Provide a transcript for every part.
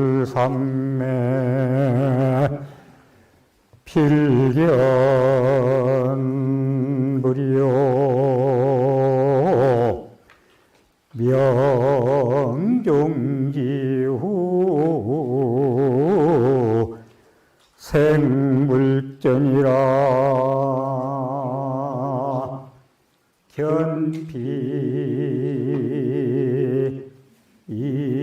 연불삼매 필견불이요 명종지후 생물전이라 견피 임종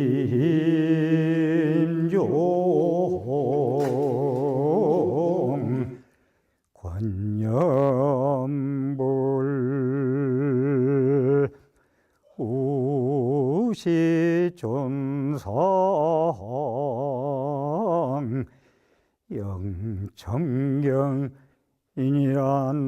관념불 우시존성 영청경이니라 나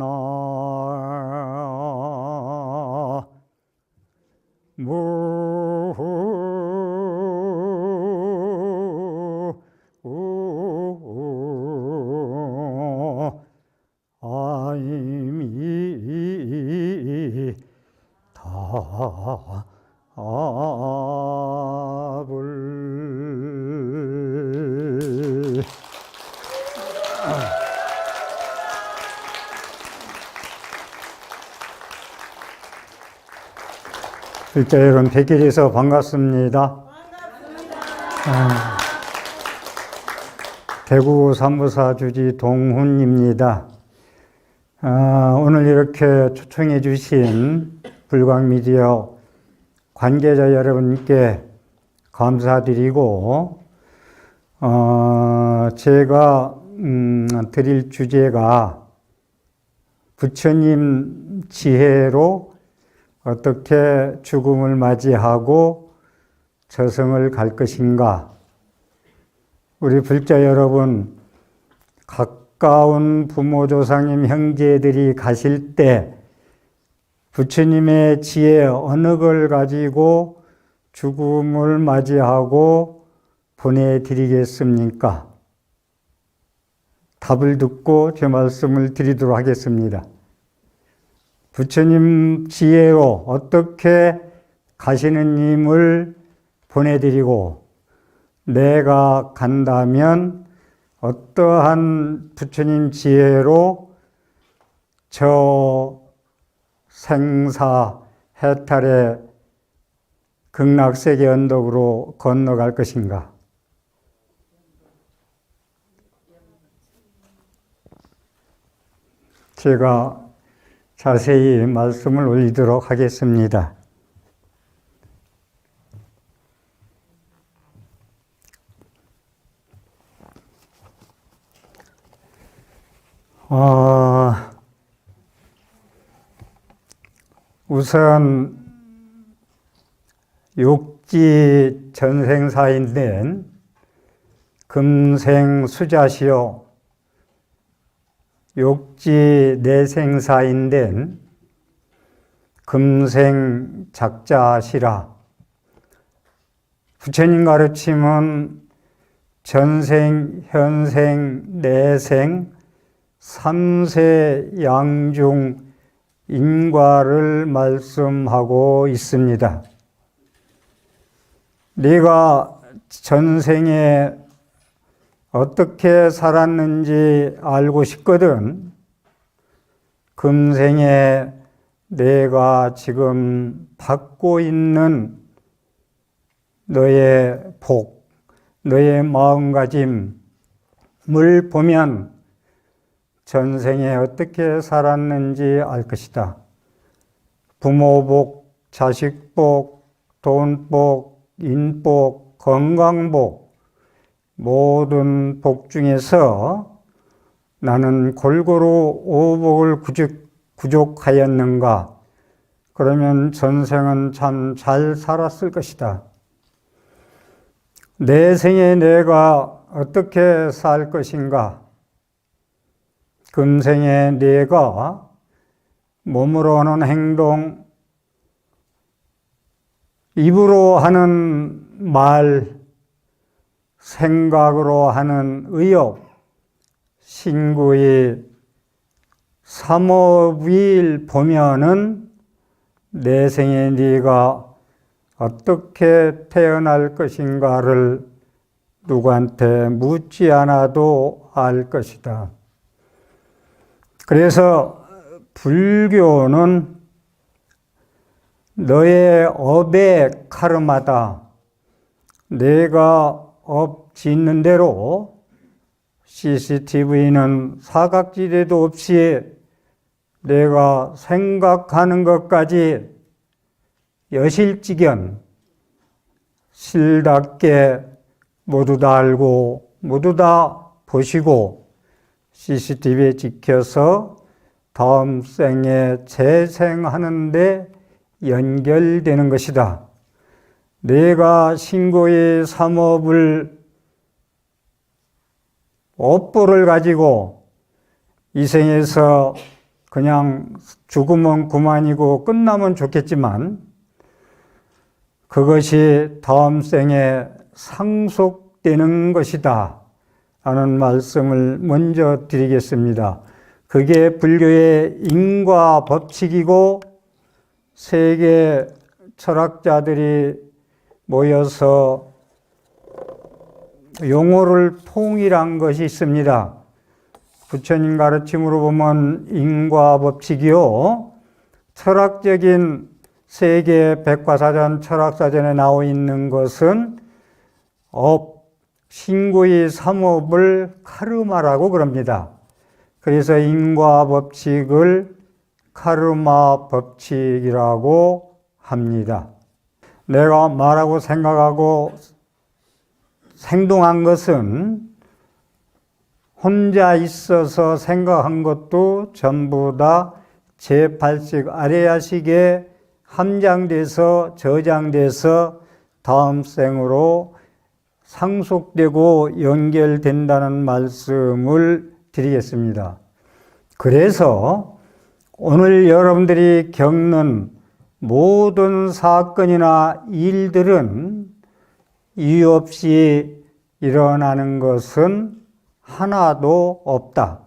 아임이 답을 글자 여러분 백일에서 반갑습니다. 대구 산부사 주지 동훈입니다. 오늘 이렇게 초청해 주신 불광미디어 관계자 여러분께 감사드리고 제가 드릴 주제가 부처님 지혜로 어떻게 죽음을 맞이하고 저승을 갈 것인가. 우리 불자 여러분, 가까운 부모, 조상님, 형제들이 가실 때 부처님의 지혜 어느 걸 가지고 죽음을 맞이하고 보내드리겠습니까? 답을 듣고 제 말씀을 드리도록 하겠습니다. 부처님 지혜로 어떻게 가시는 님을 보내드리고 내가 간다면 어떠한 부처님 지혜로 저 생사 해탈의 극락세계 언덕으로 건너갈 것인가? 제가 자세히 말씀을 올리도록 하겠습니다. 우선 육지 전생사인 금생수자시요 육지 내생사인 금생작자시라. 부처님 가르침은 전생, 현생, 내생, 삼세 양중 인과를 말씀하고 있습니다. 네가 전생에 어떻게 살았는지 알고 싶거든. 금생에 내가 지금 받고 있는 너의 복, 너의 마음가짐을 보면 전생에 어떻게 살았는지 알 것이다. 부모복, 자식복, 돈복, 인복, 건강복, 모든 복 중에서 나는 골고루 오복을 구족하였는가? 그러면 전생은 참 잘 살았을 것이다. 내 생에 내가 어떻게 살 것인가? 금생에 내가 몸으로 하는 행동, 입으로 하는 말, 생각으로 하는 의욕, 신구의 삼업일 보면은 내 생에 네가 어떻게 태어날 것인가를 누구한테 묻지 않아도 알 것이다. 그래서 불교는 너의 업의 카르마다. 내가 업 짓는 대로 CCTV는 사각지대도 없이 내가 생각하는 것까지 여실직연 실답게 모두 다 알고 모두 다 보시고 CCTV에 찍혀서 다음 생에 재생하는데 연결되는 것이다. 내가 신고의 삼업을 업보를 가지고 이 생에서 그냥 죽으면 그만이고 끝나면 좋겠지만 그것이 다음 생에 상속되는 것이다 하는 말씀을 먼저 드리겠습니다. 그게 불교의 인과 법칙이고 세계 철학자들이 모여서 용어를 통일한 것이 있습니다. 부처님 가르침으로 보면 인과 법칙이요. 철학적인 세계 백과사전 철학사전에 나와 있는 것은 신구의 삼업을 카르마라고 그럽니다. 그래서 인과 법칙을 카르마 법칙이라고 합니다. 내가 말하고 생각하고 행동한 것은 혼자 있어서 생각한 것도 전부 다 제8식 아레야식에 함장돼서 저장돼서 다음 생으로 상속되고 연결된다는 말씀을 드리겠습니다. 그래서 오늘 여러분들이 겪는 모든 사건이나 일들은 이유 없이 일어나는 것은 하나도 없다.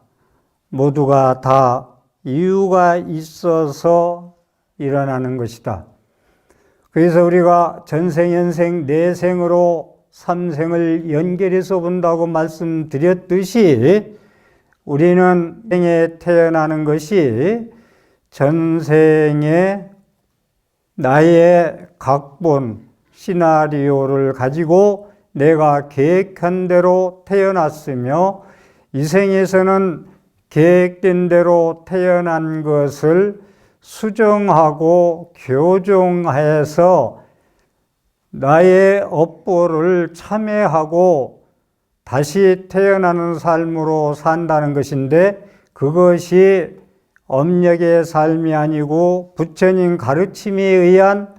모두가 다 이유가 있어서 일어나는 것이다. 그래서 우리가 전생, 연생, 내생으로 삼생을 연결해서 본다고 말씀드렸듯이 우리는 생에 태어나는 것이 전생에 나의 각본, 시나리오를 가지고 내가 계획한 대로 태어났으며 이 생에서는 계획된 대로 태어난 것을 수정하고 교정해서 나의 업보를 참회하고 다시 태어나는 삶으로 산다는 것인데 그것이 업력의 삶이 아니고 부처님 가르침에 의한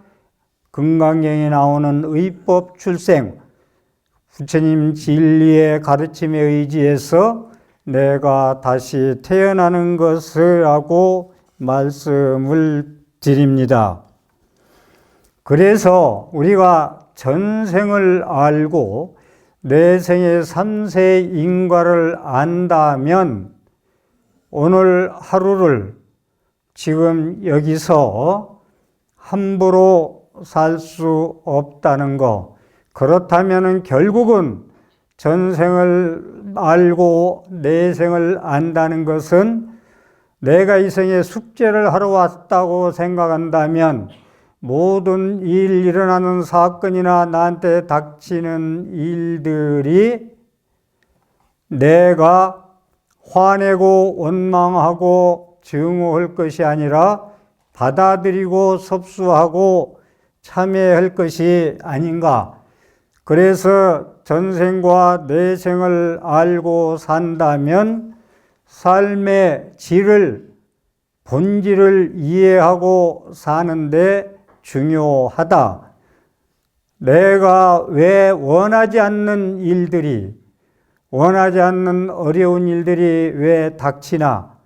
금강경에 나오는 의법 출생, 부처님 진리의 가르침에 의지해서 내가 다시 태어나는 것이라고 말씀을 드립니다. 그래서 우리가 전생을 알고 내생의 3세 인과를 안다면 오늘 하루를 지금 여기서 함부로 살 수 없다는 거. 그렇다면 결국은 전생을 알고 내생을 안다는 것은 내가 이 생에 숙제를 하러 왔다고 생각한다면 모든 일어나는 사건이나 나한테 닥치는 일들이 내가 화내고 원망하고 증오할 것이 아니라 받아들이고 섭수하고 참여할 것이 아닌가. 그래서 전생과 내생을 알고 산다면 삶의 질을, 본질을 이해하고 사는데 중요하다. 내가 왜 원하지 않는 일들이, 원하지 않는 어려운 일들이 왜 닥치나?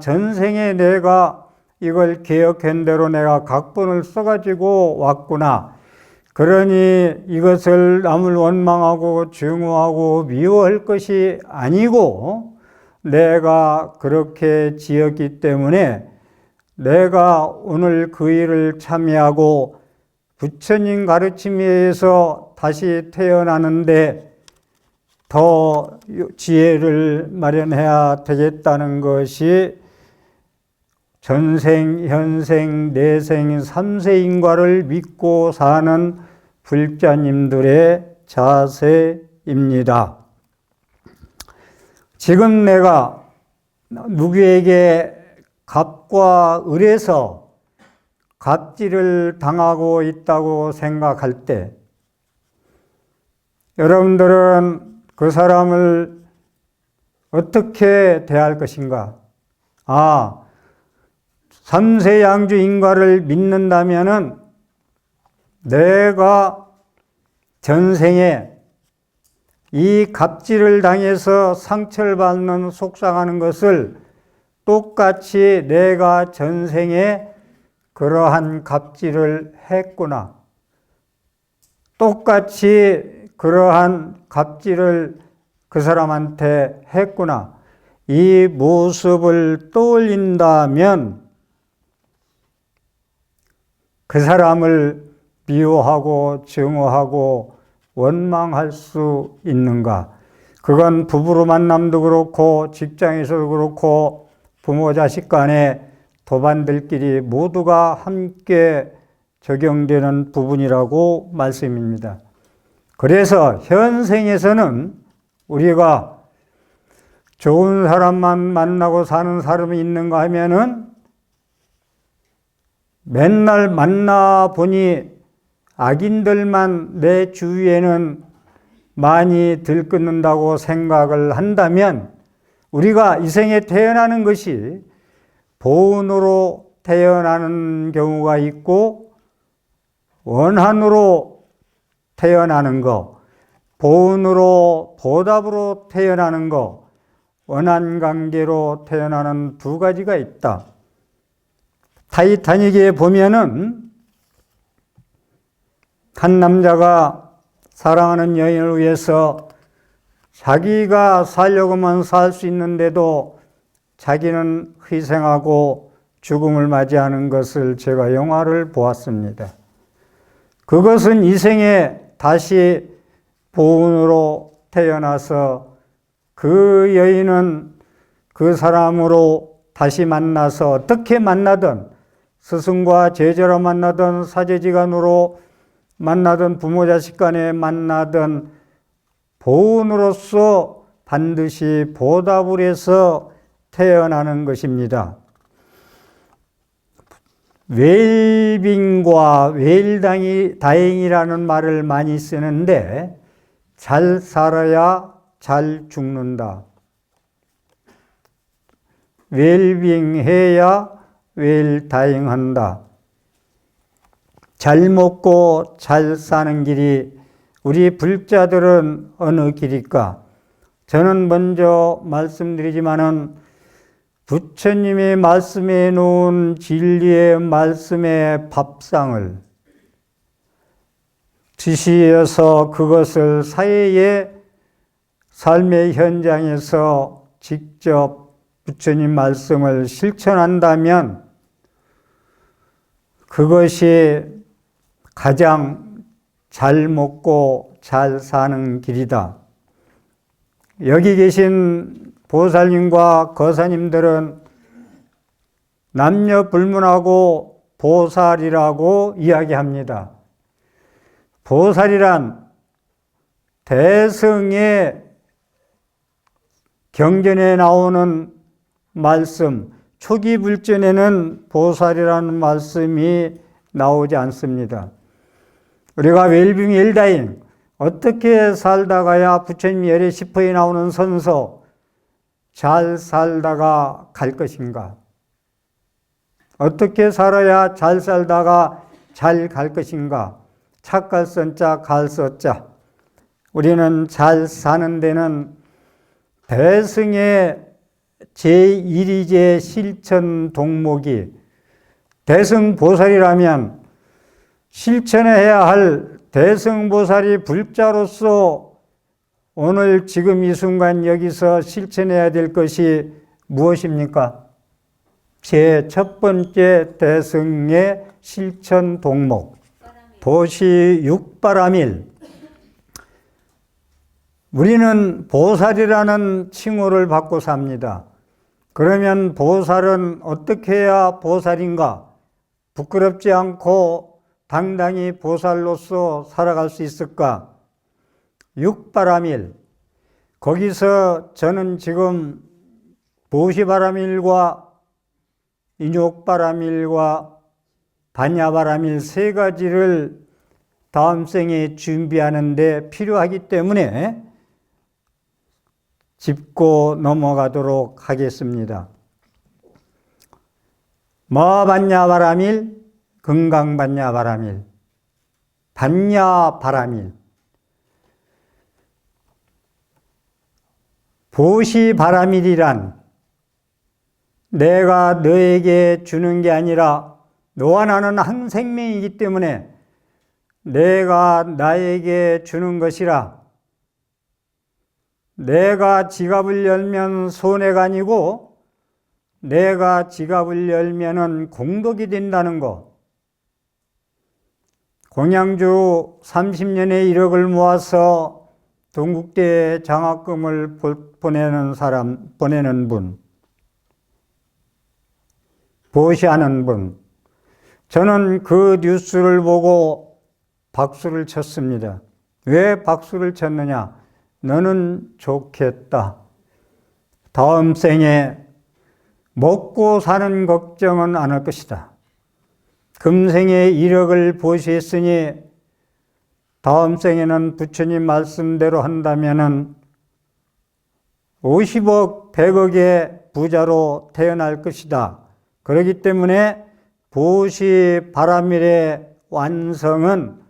전생에 내가 이걸 개혁한 대로 내가 각본을 써가지고 왔구나. 그러니 이것을 남을 원망하고 증오하고 미워할 것이 아니고 내가 그렇게 지었기 때문에 내가 오늘 그 일을 참여하고 부처님 가르침에 의해서 다시 태어나는데 더 지혜를 마련해야 되겠다는 것이 전생, 현생, 내생, 삼세인과를 믿고 사는 불자님들의 자세입니다. 지금 내가 누구에게 갑과 을에서 갑질을 당하고 있다고 생각할 때 여러분들은 그 사람을 어떻게 대할 것인가? 삼세양주 인과를 믿는다면은 내가 전생에 이 갑질을 당해서 상처를 받는 속상하는 것을 똑같이 내가 전생에 그러한 갑질을 했구나. 똑같이 그러한 갑질을 그 사람한테 했구나. 이 모습을 떠올린다면 그 사람을 미워하고 증오하고 원망할 수 있는가? 그건 부부로 만남도 그렇고 직장에서도 그렇고 부모 자식 간의 도반들끼리 모두가 함께 적용되는 부분이라고 말씀입니다. 그래서 현생에서는 우리가 좋은 사람만 만나고 사는 사람이 있는가 하면은 맨날 만나보니 악인들만 내 주위에는 많이 들끓는다고 생각을 한다면 우리가 이 생에 태어나는 것이 보은으로 태어나는 경우가 있고 원한으로 태어나는 거, 보은으로 보답으로 태어나는 거, 원한관계로 태어나는 두 가지가 있다. 타이타닉에 보면은 한 남자가 사랑하는 여인을 위해서 자기가 살려고만 살 수 있는데도 자기는 희생하고 죽음을 맞이하는 것을 제가 영화를 보았습니다. 그것은 이 생에 다시 보은으로 태어나서 그 여인은 그 사람으로 다시 만나서 어떻게 만나든 스승과 제자로 만나든 사제지간으로 만나든 부모 자식 간에 만나든 보은으로서 반드시 보답을 해서 태어나는 것입니다. 웰빙과 웰다행이라는 말을 많이 쓰는데 잘 살아야 잘 죽는다. 웰빙해야 웰다행한다. 잘 먹고 잘 사는 길이 우리 불자들은 어느 길일까? 저는 먼저 말씀드리지만은 부처님이 말씀해 놓은 진리의 말씀의 밥상을 지시해서 그것을 사회의 삶의 현장에서 직접 부처님 말씀을 실천한다면 그것이 가장 잘 먹고 잘 사는 길이다. 여기 계신 보살님과 거사님들은 남녀 불문하고 보살이라고 이야기합니다. 보살이란 대승의 경전에 나오는 말씀, 초기 불전에는 보살이라는 말씀이 나오지 않습니다. 우리가 웰빙 웰다잉 어떻게 살다가야 부처님 열애 10호에 나오는 선서 잘 살다가 갈 것인가? 어떻게 살아야 잘 살다가 잘 갈 것인가? 착갈 선자 갈 서자. 우리는 잘 사는 데는 대승의 제1위제 실천 동목이 대승보살이라면 실천해야 할 대승보살이 불자로서 오늘 지금 이 순간 여기서 실천해야 될 것이 무엇입니까? 제 첫 번째 대승의 실천 동목, 보시 육바라밀. 우리는 보살이라는 칭호를 받고 삽니다. 그러면 보살은 어떻게 해야 보살인가? 부끄럽지 않고 당당히 보살로서 살아갈 수 있을까? 육바라밀. 거기서 저는 지금 보시바라밀과 인욕바라밀과 반야바라밀 세 가지를 다음 생에 준비하는데 필요하기 때문에 짚고 넘어가도록 하겠습니다. 마반야바라밀, 금강반야바라밀, 반야바라밀. 보시바라밀이란 내가 너에게 주는 게 아니라 너와 나는 한 생명이기 때문에 내가 나에게 주는 것이라. 내가 지갑을 열면 손해가 아니고 내가 지갑을 열면은 공덕이 된다는 거. 공양주 30년에 1억을 모아서 동국대 장학금을 보내는 분, 보시하는 분. 저는 그 뉴스를 보고 박수를 쳤습니다. 왜 박수를 쳤느냐? 너는 좋겠다. 다음 생에 먹고 사는 걱정은 안 할 것이다. 금생에 1억을 보시했으니 다음 생에는 부처님 말씀대로 한다면은 50억, 100억의 부자로 태어날 것이다. 그렇기 때문에 보시바라밀의 완성은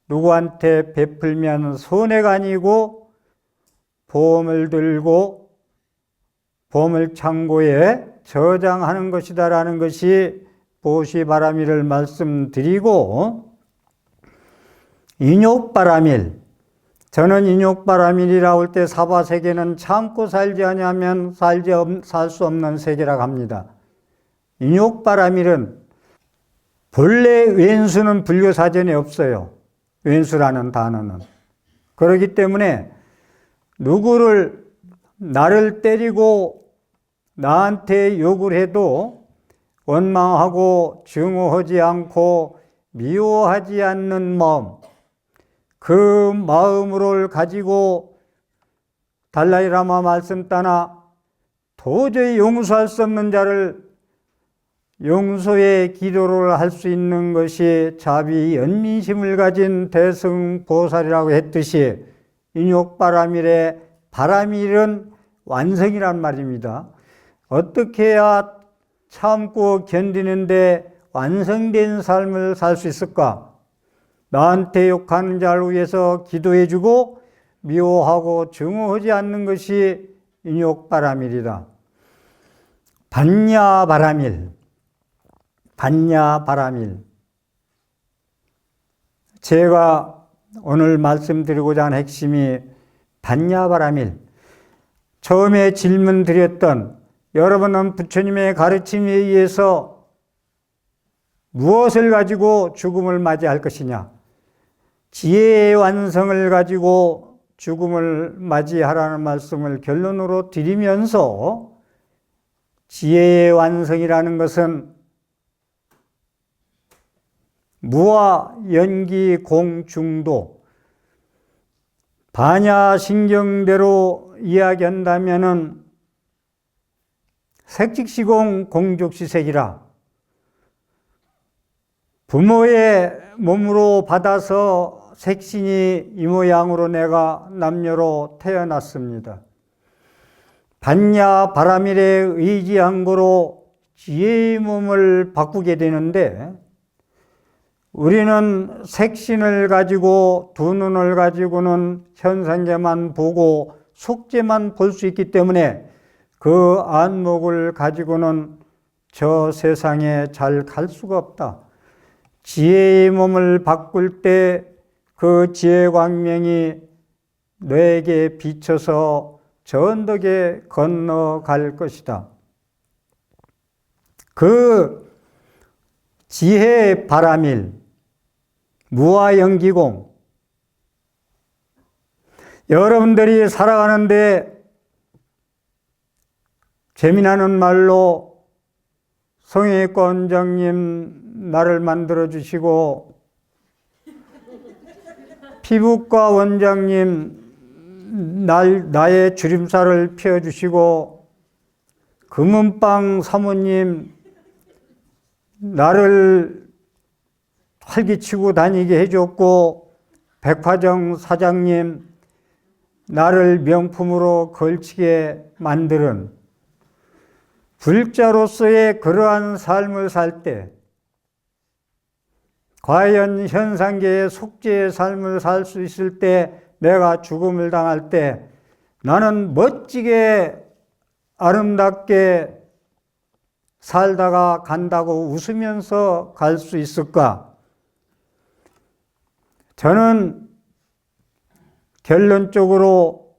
누구한테 베풀면 손해가 아니고 보험을 들고 보물창고에 저장하는 것이다라는 것이 보시바라밀을 말씀드리고, 인욕바라밀. 저는 인욕바라밀이라고 할 때 사바세계는 참고 살지 아니하면 살 수 없는 세계라고 합니다. 인욕바라밀은 본래 왼수는 불교사전에 없어요. 왼수라는 단어는. 그렇기 때문에 누구를 나를 때리고 나한테 욕을 해도 원망하고 증오하지 않고 미워하지 않는 마음, 그 마음을 가지고 달라이라마 말씀 따나 도저히 용서할 수 없는 자를 용서의 기도를 할 수 있는 것이 자비 연민심을 가진 대승보살이라고 했듯이 인욕바라밀의 바라밀은 완성이란 말입니다. 어떻게 해야 참고 견디는데 완성된 삶을 살 수 있을까? 나한테 욕하는 자를 위해서 기도해주고 미워하고 증오하지 않는 것이 인욕바라밀이다. 반야바라밀. 반야바라밀. 제가 오늘 말씀드리고자 하는 핵심이 반야바라밀. 처음에 질문 드렸던, 여러분은 부처님의 가르침에 의해서 무엇을 가지고 죽음을 맞이할 것이냐? 지혜의 완성을 가지고 죽음을 맞이하라는 말씀을 결론으로 드리면서, 지혜의 완성이라는 것은 무아, 연기, 공, 중도, 반야신경대로 이야기한다면은 색직시공, 공족시색이라. 부모의 몸으로 받아서 색신이 이 모양으로 내가 남녀로 태어났습니다. 반야바라밀에 의지한 거로 지혜의 몸을 바꾸게 되는데, 우리는 색신을 가지고 두 눈을 가지고는 현상계만 보고 속죄만 볼 수 있기 때문에 그 안목을 가지고는 저 세상에 잘 갈 수가 없다. 지혜의 몸을 바꿀 때 그 지혜 광명이 너에게 비춰서 저 언덕에 건너갈 것이다. 그 지혜의 바람일, 무아연기공, 여러분들이 살아가는데 재미나는 말로 성형외과 원장님 나를 만들어 주시고 피부과 원장님 나의 주름살을 펴주시고 금은방 사모님 나를 활기치고 다니게 해줬고 백화점 사장님 나를 명품으로 걸치게 만드는 불자로서의 그러한 삶을 살 때 과연 현상계의 속죄의 삶을 살 수 있을 때 내가 죽음을 당할 때 나는 멋지게 아름답게 살다가 간다고 웃으면서 갈 수 있을까? 저는 결론적으로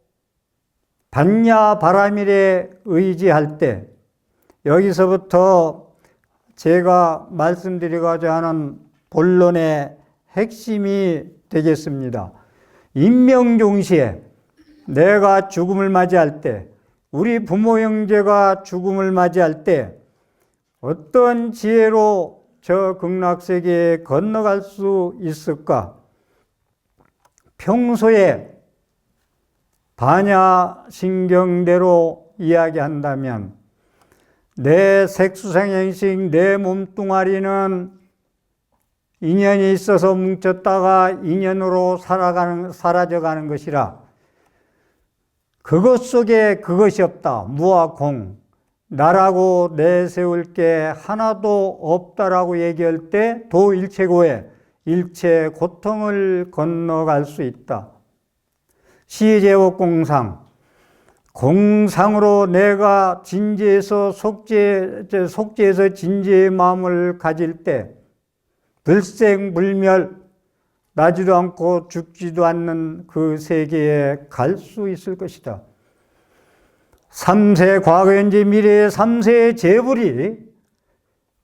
반야바라밀에 의지할 때 여기서부터 제가 말씀드리고자 하는 본론의 핵심이 되겠습니다. 임명종시에 내가 죽음을 맞이할 때, 우리 부모 형제가 죽음을 맞이할 때 어떤 지혜로 저 극락세계에 건너갈 수 있을까? 평소에 반야신경대로 이야기한다면 내 색수생행식, 내 몸뚱아리는 인연이 있어서 뭉쳤다가 인연으로 사라져가는 것이라 그것 속에 그것이 없다. 무아공. 나라고 내세울 게 하나도 없다라고 얘기할 때 도일체고에 일체 고통을 건너갈 수 있다. 시제옥공상. 공상으로 내가 진지에서 속죄에서 진지의 마음을 가질 때 불생불멸 나지도 않고 죽지도 않는 그 세계에 갈 수 있을 것이다. 3세 과거 현재 미래의 3세의 재불이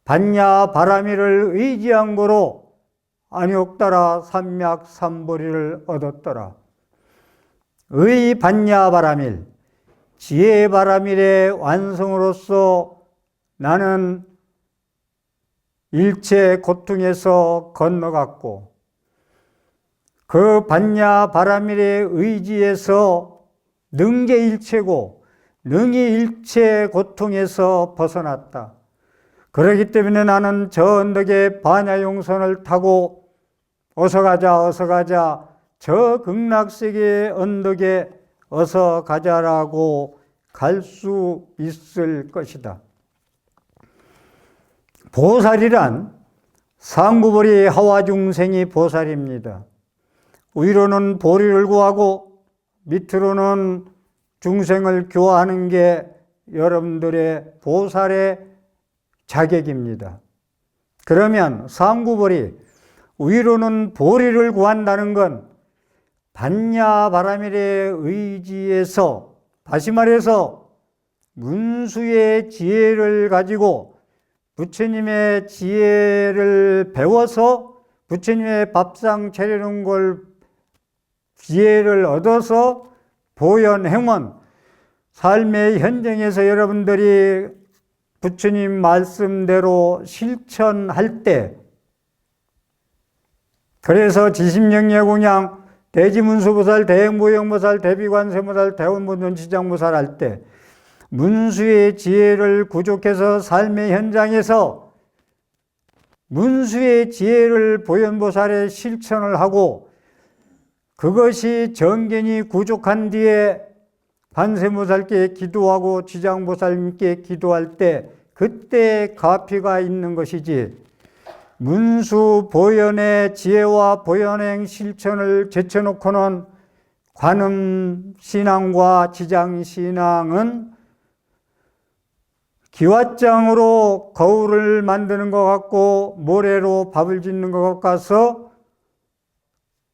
반야바라밀을 의지한 거로 안욕따라 삼맥삼보리를 얻었더라. 의 반야바라밀, 지혜의 바라밀의 완성으로서 나는 일체 고통에서 건너갔고 그 반야바라밀의 의지에서 능계일체고 능히 일체 고통에서 벗어났다. 그렇기 때문에 나는 저 언덕에 반야용선을 타고 어서 가자 저 극락세계의 언덕에 어서 가자라고 갈 수 있을 것이다. 보살이란 상구보리 하와중생이 보살입니다. 위로는 보리를 구하고 밑으로는 중생을 교화하는 게 여러분들의 보살의 자격입니다. 그러면 상구보리, 위로는 보리를 구한다는 건 반야바라밀의 의지에서 다시 말해서 문수의 지혜를 가지고 부처님의 지혜를 배워서 부처님의 밥상 차려놓은 걸 지혜를 얻어서 보현행원 삶의 현장에서 여러분들이 부처님 말씀대로 실천할 때 그래서 지심영예공양 대지문수보살, 대행보영보살, 대비관세보살, 대원문전지장보살 할 때 문수의 지혜를 구족해서 삶의 현장에서 문수의 지혜를 보현보살에 실천을 하고 그것이 정견이 구족한 뒤에 관세보살께 기도하고 지장보살님께 기도할 때 그때 가피가 있는 것이지 문수 보현의 지혜와 보현행 실천을 제쳐놓고는 관음신앙과 지장신앙은 기왓장으로 거울을 만드는 것 같고 모래로 밥을 짓는 것 같아서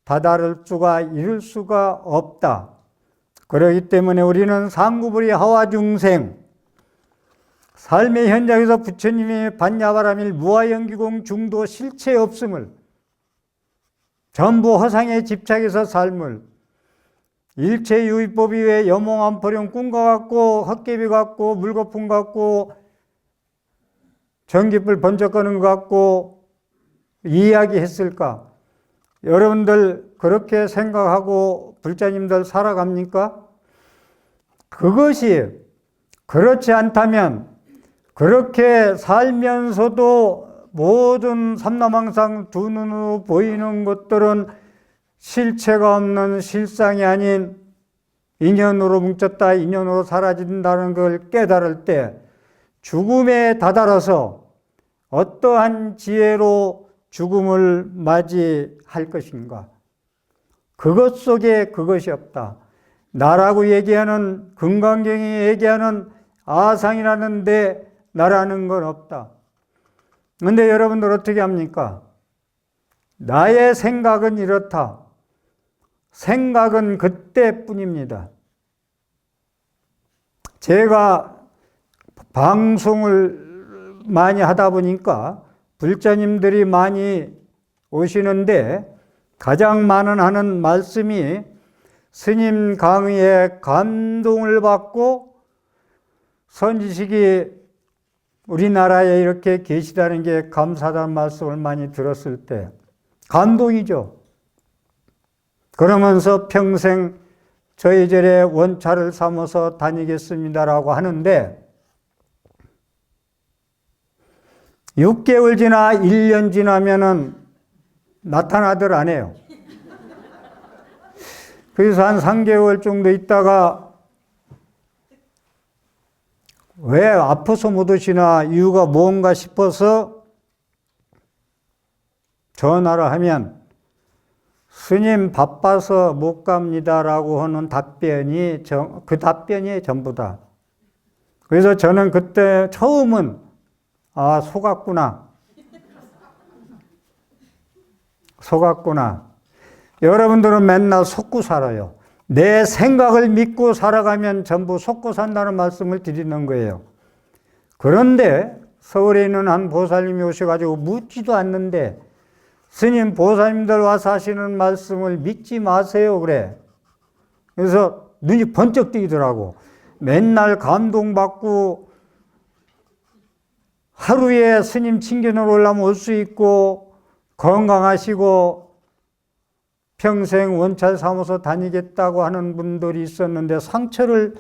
다다를 수가 이룰 수가 없다. 그렇기 때문에 우리는 상구불이 하와중생, 삶의 현장에서 부처님의 반야바라밀 무아연기공 중도 실체 없음을, 전부 허상에 집착해서 삶을, 일체유의법이 왜 여몽한포령 꿈과 같고 헛개비 같고 물거품 같고 전기불 번쩍거는 것 같고 이야기했을까? 여러분들 그렇게 생각하고 불자님들 살아갑니까? 그것이 그렇지 않다면 그렇게 살면서도 모든 삼라망상 두 눈으로 보이는 것들은 실체가 없는 실상이 아닌 인연으로 뭉쳤다 인연으로 사라진다는 걸 깨달을 때 죽음에 다다라서 어떠한 지혜로 죽음을 맞이할 것인가? 그것 속에 그것이 없다. 나라고 얘기하는 금강경이 얘기하는 아상이라는 데 나라는 건 없다. 그런데 여러분들 어떻게 합니까? 나의 생각은 이렇다. 생각은 그때뿐입니다. 제가 방송을 많이 하다 보니까 불자님들이 많이 오시는데 가장 많은 하는 말씀이 스님 강의에 감동을 받고 선지식이 우리나라에 이렇게 계시다는 게 감사하다는 말씀을 많이 들었을 때 감동이죠. 그러면서 평생 저희 절에 원차를 삼아서 다니겠습니다라고 하는데 6개월 지나 1년 지나면은 나타나들 안 해요. 그래서 한 3개월 정도 있다가 왜 아파서 못 오시나 이유가 뭔가 싶어서 전화를 하면 스님 바빠서 못 갑니다라고 하는 답변이 그 답변이 전부다. 그래서 저는 그때 처음은 속았구나. 속았구나. 여러분들은 맨날 속고 살아요. 내 생각을 믿고 살아가면 전부 속고 산다는 말씀을 드리는 거예요. 그런데 서울에 있는 한 보살님이 오셔가지고 묻지도 않는데 스님 보살님들 와서 하시는 말씀을 믿지 마세요 그래. 그래서 눈이 번쩍 뜨이더라고. 맨날 감동받고 하루에 스님 친견으로 올라면 올 수 있고 건강하시고 평생 원찰 삼아서 다니겠다고 하는 분들이 있었는데 상처를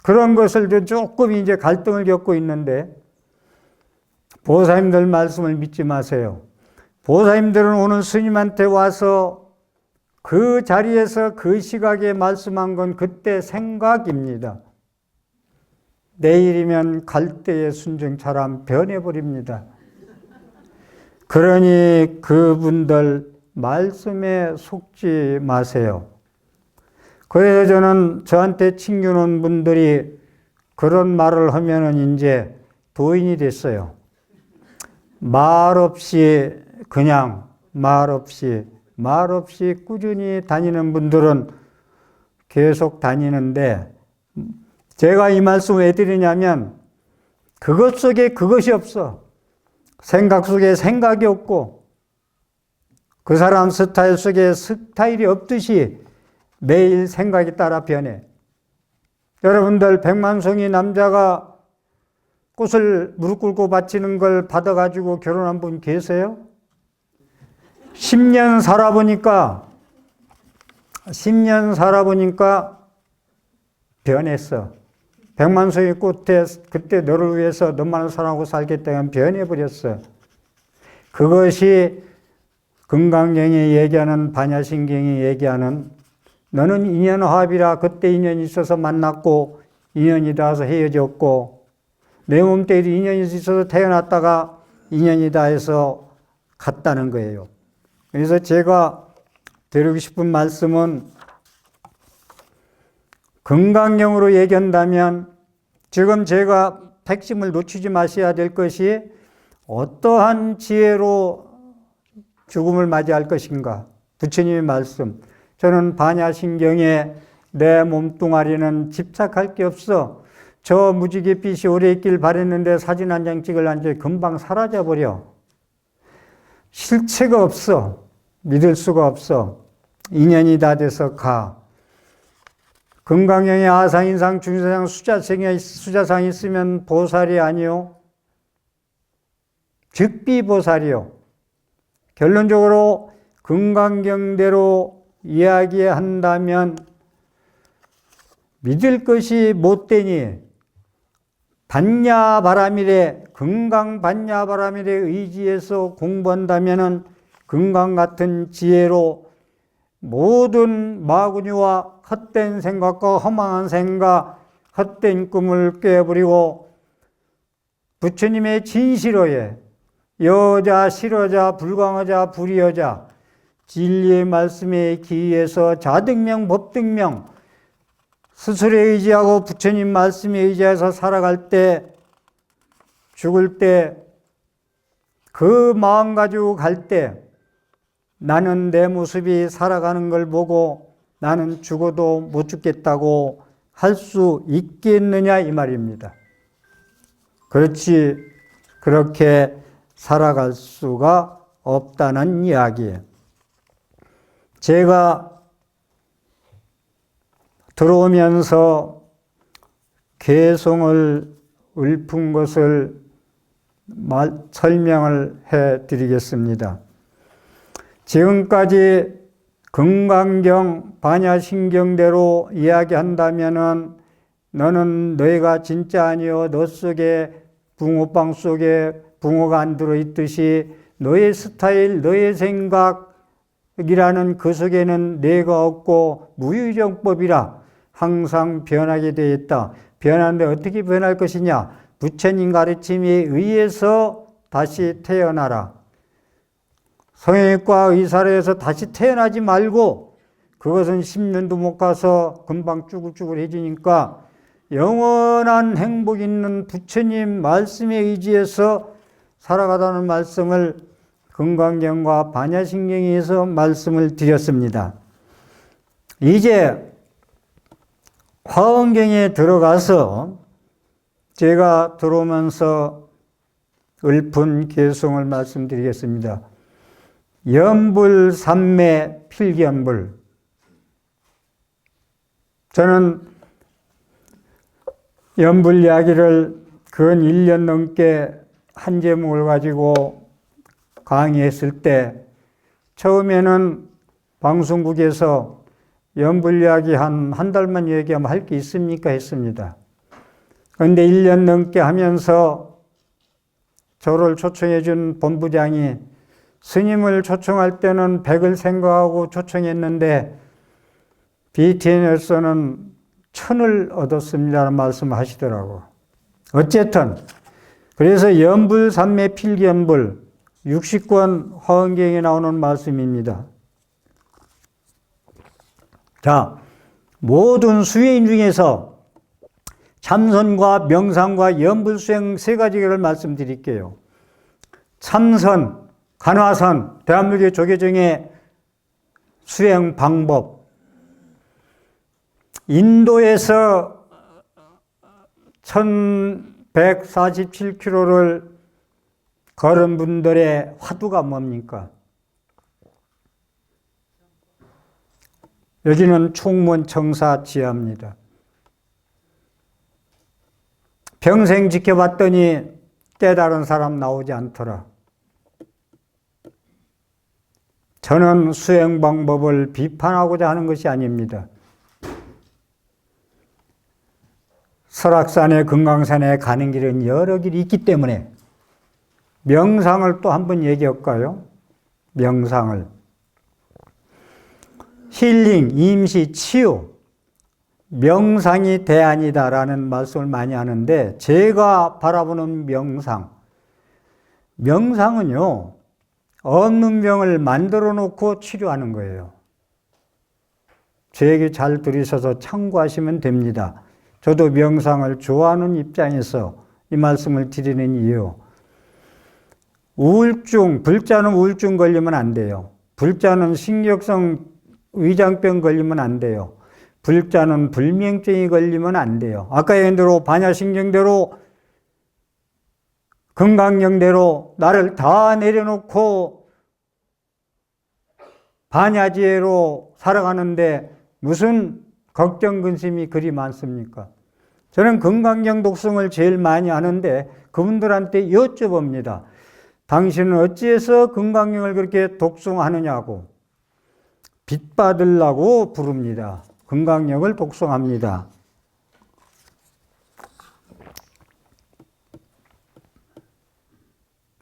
그런 것을 조금 이제 갈등을 겪고 있는데 보살님들 말씀을 믿지 마세요. 보살님들은 오늘 스님한테 와서 그 자리에서 그 시각에 말씀한 건 그때 생각입니다. 내일이면 갈대의 순정처럼 변해버립니다. 그러니 그분들 말씀에 속지 마세요. 그래서 저는 저한테 친구는 분들이 그런 말을 하면은 이제 도인이 됐어요. 말 없이 그냥 말 없이 꾸준히 다니는 분들은 계속 다니는데 제가 이 말씀을 왜 드리냐면 그것 속에 그것이 없어. 생각 속에 생각이 없고 그 사람 스타일 속에 스타일이 없듯이 매일 생각이 따라 변해. 여러분들 백만송이 남자가 꽃을 무릎 꿇고 바치는 걸 받아가지고 결혼한 분 계세요? 10년 살아보니까 변했어. 백만송이 꽃에 그때 너를 위해서 너만을 사랑하고 살겠다면 변해버렸어. 그것이 금강경이 얘기하는 반야신경이 얘기하는 너는 인연화합이라 그때 인연이 있어서 만났고 인연이 닿아서 헤어졌고 내 몸뚱이도 인연이 있어서 태어났다가 인연이 닿아서 갔다는 거예요. 그래서 제가 드리고 싶은 말씀은 금강경으로 얘기한다면 지금 제가 핵심을 놓치지 마셔야 될 것이 어떠한 지혜로 죽음을 맞이할 것인가. 부처님의 말씀. 저는 반야신경에 내 몸뚱아리는 집착할 게 없어. 저 무지갯빛이 오래 있길 바랬는데 사진 한 장 찍으려는데 금방 사라져버려. 실체가 없어. 믿을 수가 없어. 인연이 다 돼서 가. 금강경에 아상인상 중세상 수자상이 있으면 보살이 아니요. 즉비보살이요. 결론적으로 금강경대로 이야기한다면 믿을 것이 못되니 반야바라밀에 금강반야바라밀에 의지해서 공부한다면은 금강 같은 지혜로 모든 마구니와 헛된 생각과 허망한 생각, 헛된 꿈을 깨버리고 부처님의 진실어에 여자, 실어자, 불광어자, 불의어자 진리의 말씀에 기해서 자등명, 법등명 스스로에 의지하고 부처님 말씀에 의지해서 살아갈 때, 죽을 때, 그 마음 가지고 갈 때 나는 내 모습이 살아가는 걸 보고 나는 죽어도 못 죽겠다고 할 수 있겠느냐 이 말입니다. 그렇지, 그렇게 살아갈 수가 없다는 이야기예요. 제가 들어오면서 개성을 읊은 것을 설명을 해 드리겠습니다. 지금까지 금강경 반야신경대로 이야기한다면은 너는 너희가 진짜 아니요 너 속에 붕어빵 속에 붕어가 안 들어있듯이 너의 스타일, 너의 생각이라는 그 속에는 내가 없고 무유정법이라 항상 변하게 되어 있다. 변하는데 어떻게 변할 것이냐? 부처님 가르침에 의해서 다시 태어나라. 성형외과 의사로 해서 다시 태어나지 말고 그것은 10년도 못 가서 금방 쭈글쭈글해지니까 영원한 행복 있는 부처님 말씀에 의지해서 살아가다는 말씀을 금강경과 반야신경에서 말씀을 드렸습니다. 이제 화엄경에 들어가서 제가 들어오면서 읊은 개성을 말씀드리겠습니다. 연불삼매 필견불. 저는 연불 이야기를 근 1년 넘게 한 제목을 가지고 강의했을 때 처음에는 방송국에서 연불 이야기 한 달만 얘기하면 할 게 있습니까? 했습니다. 그런데 1년 넘게 하면서 저를 초청해 준 본부장이 스님을 초청할 때는 100을 생각하고 초청했는데 BTN에서는 1000을 얻었습니다라는 말씀을 하시더라고. 어쨌든 그래서 연불삼매 필견불 60권 화엄경에 나오는 말씀입니다. 자, 모든 수행인 중에서 참선과 명상과 연불수행 세 가지를 말씀드릴게요. 참선, 간화선, 대한민국의 조계종의 수행 방법. 인도에서 1147km를 걸은 분들의 화두가 뭡니까? 여기는 총문청사 지하입니다. 평생 지켜봤더니 깨달은 사람 나오지 않더라. 저는 수행 방법을 비판하고자 하는 것이 아닙니다. 설악산에 금강산에 가는 길은 여러 길이 있기 때문에 명상을 또 한번 얘기할까요? 명상을. 힐링, 임시, 치유, 명상이 대안이다라는 말씀을 많이 하는데 제가 바라보는 명상은요, 없는 병을 만들어 놓고 치료하는 거예요. 제 얘기 잘 들으셔서 참고하시면 됩니다. 저도 명상을 좋아하는 입장에서 이 말씀을 드리는 이유. 우울증, 불자는 우울증 걸리면 안 돼요. 불자는 신경성 위장병 걸리면 안 돼요. 불자는 불면증이 걸리면 안 돼요. 아까 얘기한 대로 반야신경대로 건강령대로 나를 다 내려놓고 반야지혜로 살아가는데 무슨 걱정, 근심이 그리 많습니까? 저는 건강경 독성을 제일 많이 하는데 그분들한테 여쭤봅니다. 당신은 어찌해서 건강경을 그렇게 독송하느냐고. 빚 받으려고 부릅니다. 건강경을 독송합니다.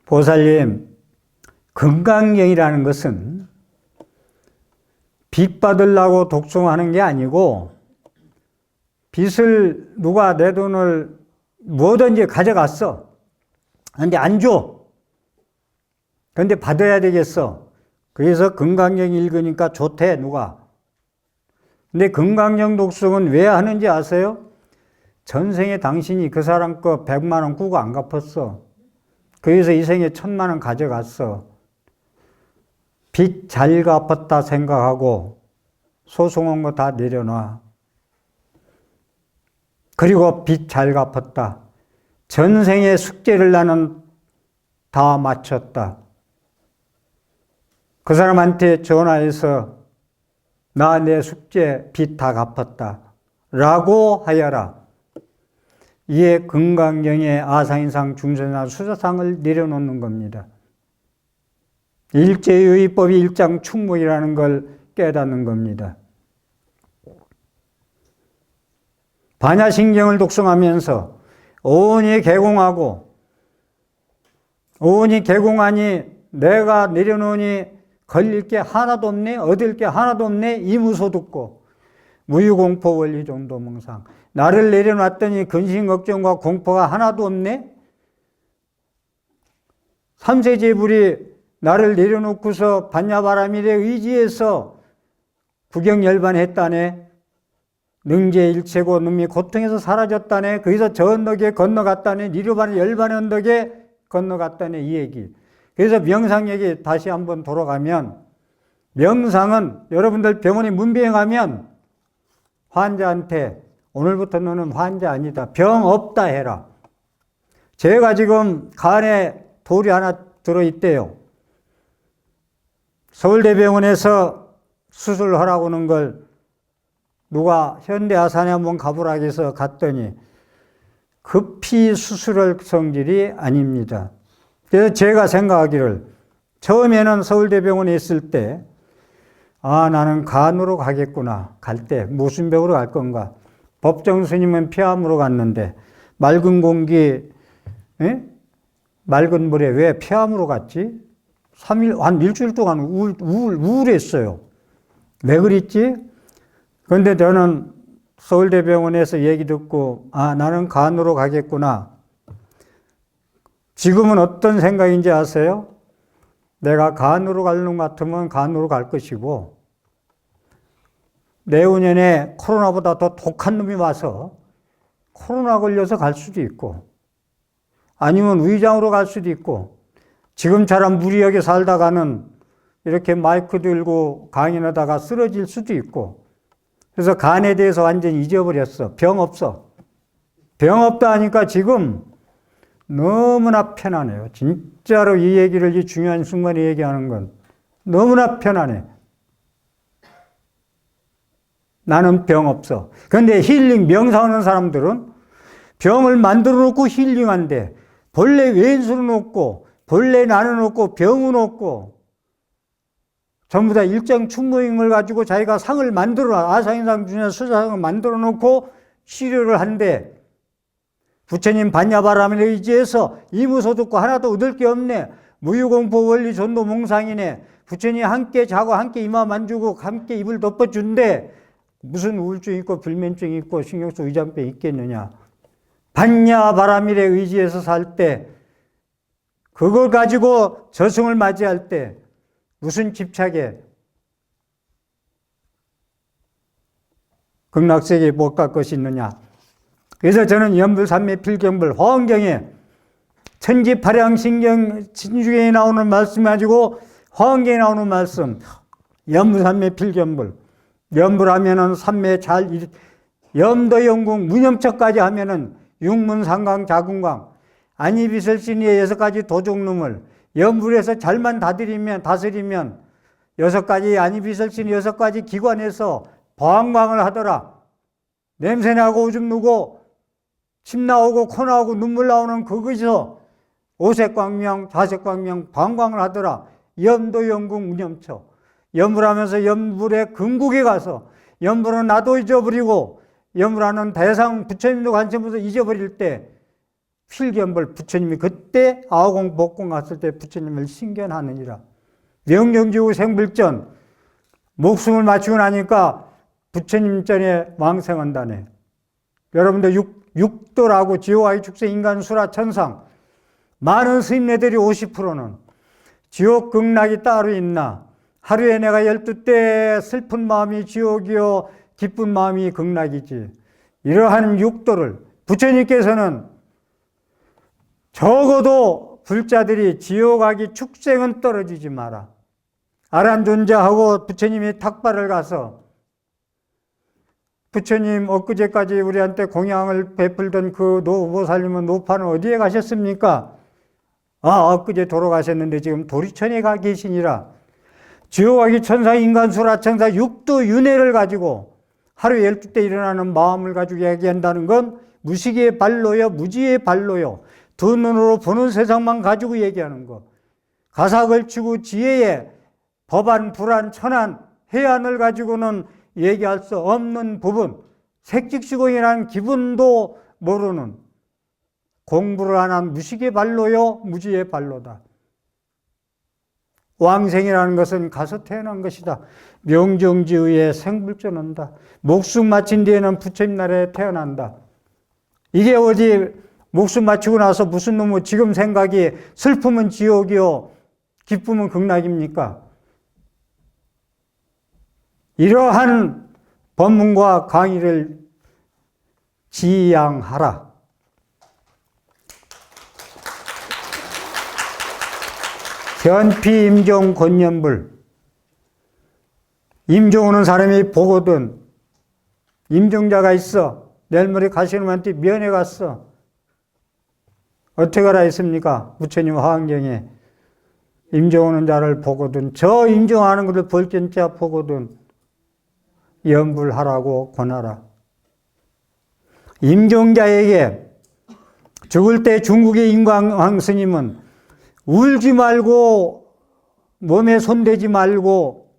보살님, 건강경이라는 것은 빚 받으려고 독송하는 게 아니고 빚을 누가 내 돈을 뭐든지 가져갔어. 근데 안 줘. 근데 받아야 되겠어. 그래서 건강경 읽으니까 좋대, 누가. 근데 건강경 독송은 왜 하는지 아세요? 전생에 당신이 그 사람 거 100만 원 구고 안 갚았어. 그래서 이 생에 1000만 원 가져갔어. 빚 잘 갚았다 생각하고 소송한 거 다 내려놔. 그리고 빚 잘 갚았다. 전생의 숙제를 나는 다 마쳤다. 그 사람한테 전화해서 나 내 숙제 빚 다 갚았다 라고 하여라. 이에 건강경의 아상인상 중선상 수사상을 내려놓는 겁니다. 일제유의법이 일장 충무이라는 걸 깨닫는 겁니다. 반야신경을 독송하면서 온이 개공하고 온이 개공하니 내가 내려놓으니 걸릴 게 하나도 없네, 얻을 게 하나도 없네, 이무소 듣고 무유공포 원리종도몽상. 나를 내려놨더니 근심 걱정과 공포가 하나도 없네. 삼세제불이 나를 내려놓고서 반야바라밀에 의지해서 구경열반했다네. 능제일체고 놈이 고통에서 사라졌다네. 거기서 저 언덕에 건너갔다네. 니르바는 열반의 언덕에 건너갔다네. 이 얘기. 그래서 명상 얘기 다시 한번 돌아가면, 명상은 여러분들 병원에 문병하면 환자한테 오늘부터 너는 환자 아니다. 병 없다 해라. 제가 지금 간에 돌이 하나 들어있대요. 서울대병원에서 수술하라고 하는 걸 누가 현대아산에 한번 가보라 해서 갔더니 급히 수술할 성질이 아닙니다. 그래서 제가 생각하기를 처음에는 서울대병원에 있을 때 나는 간으로 가겠구나. 갈 때 무슨 병으로 갈 건가. 법정 스님은 폐암으로 갔는데 맑은 공기, 맑은 물에 왜 폐암으로 갔지? 한 일주일 동안 우울했어요. 왜 그랬지? 그런데 저는 서울대병원에서 얘기 듣고 나는 간으로 가겠구나. 지금은 어떤 생각인지 아세요? 내가 간으로 가는 것 같으면 간으로 갈 것이고 내후년에 코로나보다 더 독한 놈이 와서 코로나 걸려서 갈 수도 있고 아니면 위장으로 갈 수도 있고 지금처럼 무리하게 살다가는 이렇게 마이크 들고 강연하다가 쓰러질 수도 있고 그래서 간에 대해서 완전히 잊어버렸어. 병 없어. 병 없다 하니까 지금 너무나 편안해요. 진짜로 이 얘기를 이 중요한 순간에 얘기하는 건 너무나 편안해. 나는 병 없어. 그런데 힐링, 명상하는 사람들은 병을 만들어 놓고 힐링한대. 본래 왼수는 없고, 본래 나는 없고, 병은 없고, 전부 다 일정 충무임을 가지고 자기가 상을 만들어, 아상인상 중에 수사상을 만들어 놓고 치료를 한대. 부처님 반야바람에 의지해서 이무소 듣고 하나도 얻을 게 없네. 무유공포 원리 전도 몽상이네. 부처님 함께 자고 함께 이마 만주고 함께 입을 덮어준대. 무슨 우울증 있고 불면증 있고 신경성 위장병 있겠느냐. 반야바라밀에 의지해서 살 때 그걸 가지고 저승을 맞이할 때 무슨 집착에 극락세계에 못 갈 것이 있느냐. 그래서 저는 염불삼매 필경불 화엄경에 천지팔양신경 신중에 나오는 말씀 가지고 화엄경에 나오는 말씀 염불삼매 필경불 염불하면은 삼매 잘 염도영궁 무념척까지 하면은 육문상강 자궁강 안이비설신의 6가지 도종lum을 염불에서 잘만 다스리면 6가지 안이비설신 6가지 기관에서 방광을 하더라. 냄새나고 오줌 누고 침 나오고 코 나오고 눈물 나오는 그것에서 오색광명 자색광명 방광을 하더라. 염도영궁 무념처 염불하면서 염불의 근국에 가서 염불은 나도 잊어버리고 염불하는 대상 부처님도 관심없어 잊어버릴 때 필경불 부처님이 그때 아오공 복공 갔을 때 부처님을 신견하느니라. 명경지구 생불전 목숨을 맞추고 나니까 부처님 전에 왕생한다네. 여러분들 육도라고 지옥아기 축생 인간 수라 천상 많은 스님네들이 50%는 지옥 극락이 따로 있나 하루에 내가 12때 슬픈 마음이 지옥이요 기쁜 마음이 극락이지. 이러한 육도를 부처님께서는 적어도 불자들이 지옥아기 축생은 떨어지지 마라. 아란존자하고 부처님이 탁발을 가서 부처님 엊그제까지 우리한테 공양을 베풀던 그 노보살님은 노파는 어디에 가셨습니까? 엊그제 돌아가셨는데 지금 도리천에 가 계시니라. 지옥아기 천사 인간수라 천사 육도 윤회를 가지고 하루 12때 일어나는 마음을 가지고 얘기한다는 건 무식의 발로요 무지의 발로요 두 눈으로 보는 세상만 가지고 얘기하는 것. 가사걸치고 지혜의 법안 불안 천안 해안을 가지고는 얘기할 수 없는 부분 색직시공이라는 기분도 모르는 공부를 안 한 무식의 발로요 무지의 발로다. 왕생이라는 것은 가서 태어난 것이다. 명정지의에 생불전한다. 목숨 마친 뒤에는 부처님 나라에 태어난다. 이게 어디 목숨 마치고 나서 무슨 놈의 지금 생각이 슬픔은 지옥이요 기쁨은 극락입니까? 이러한 법문과 강의를 지양하라. 현피 임종 권념불 임종하는 사람이 보거든 임종자가 있어 내일 모레 가시놈한테 면회 갔어. 어떻게 하라 했습니까? 부처님 화엄경에 임종하는 자를 보거든 저 임종하는 것을 볼견자 보거든 염불하라고 권하라. 임종자에게 죽을 때 중국의 인광왕 스님은 울지 말고 몸에 손대지 말고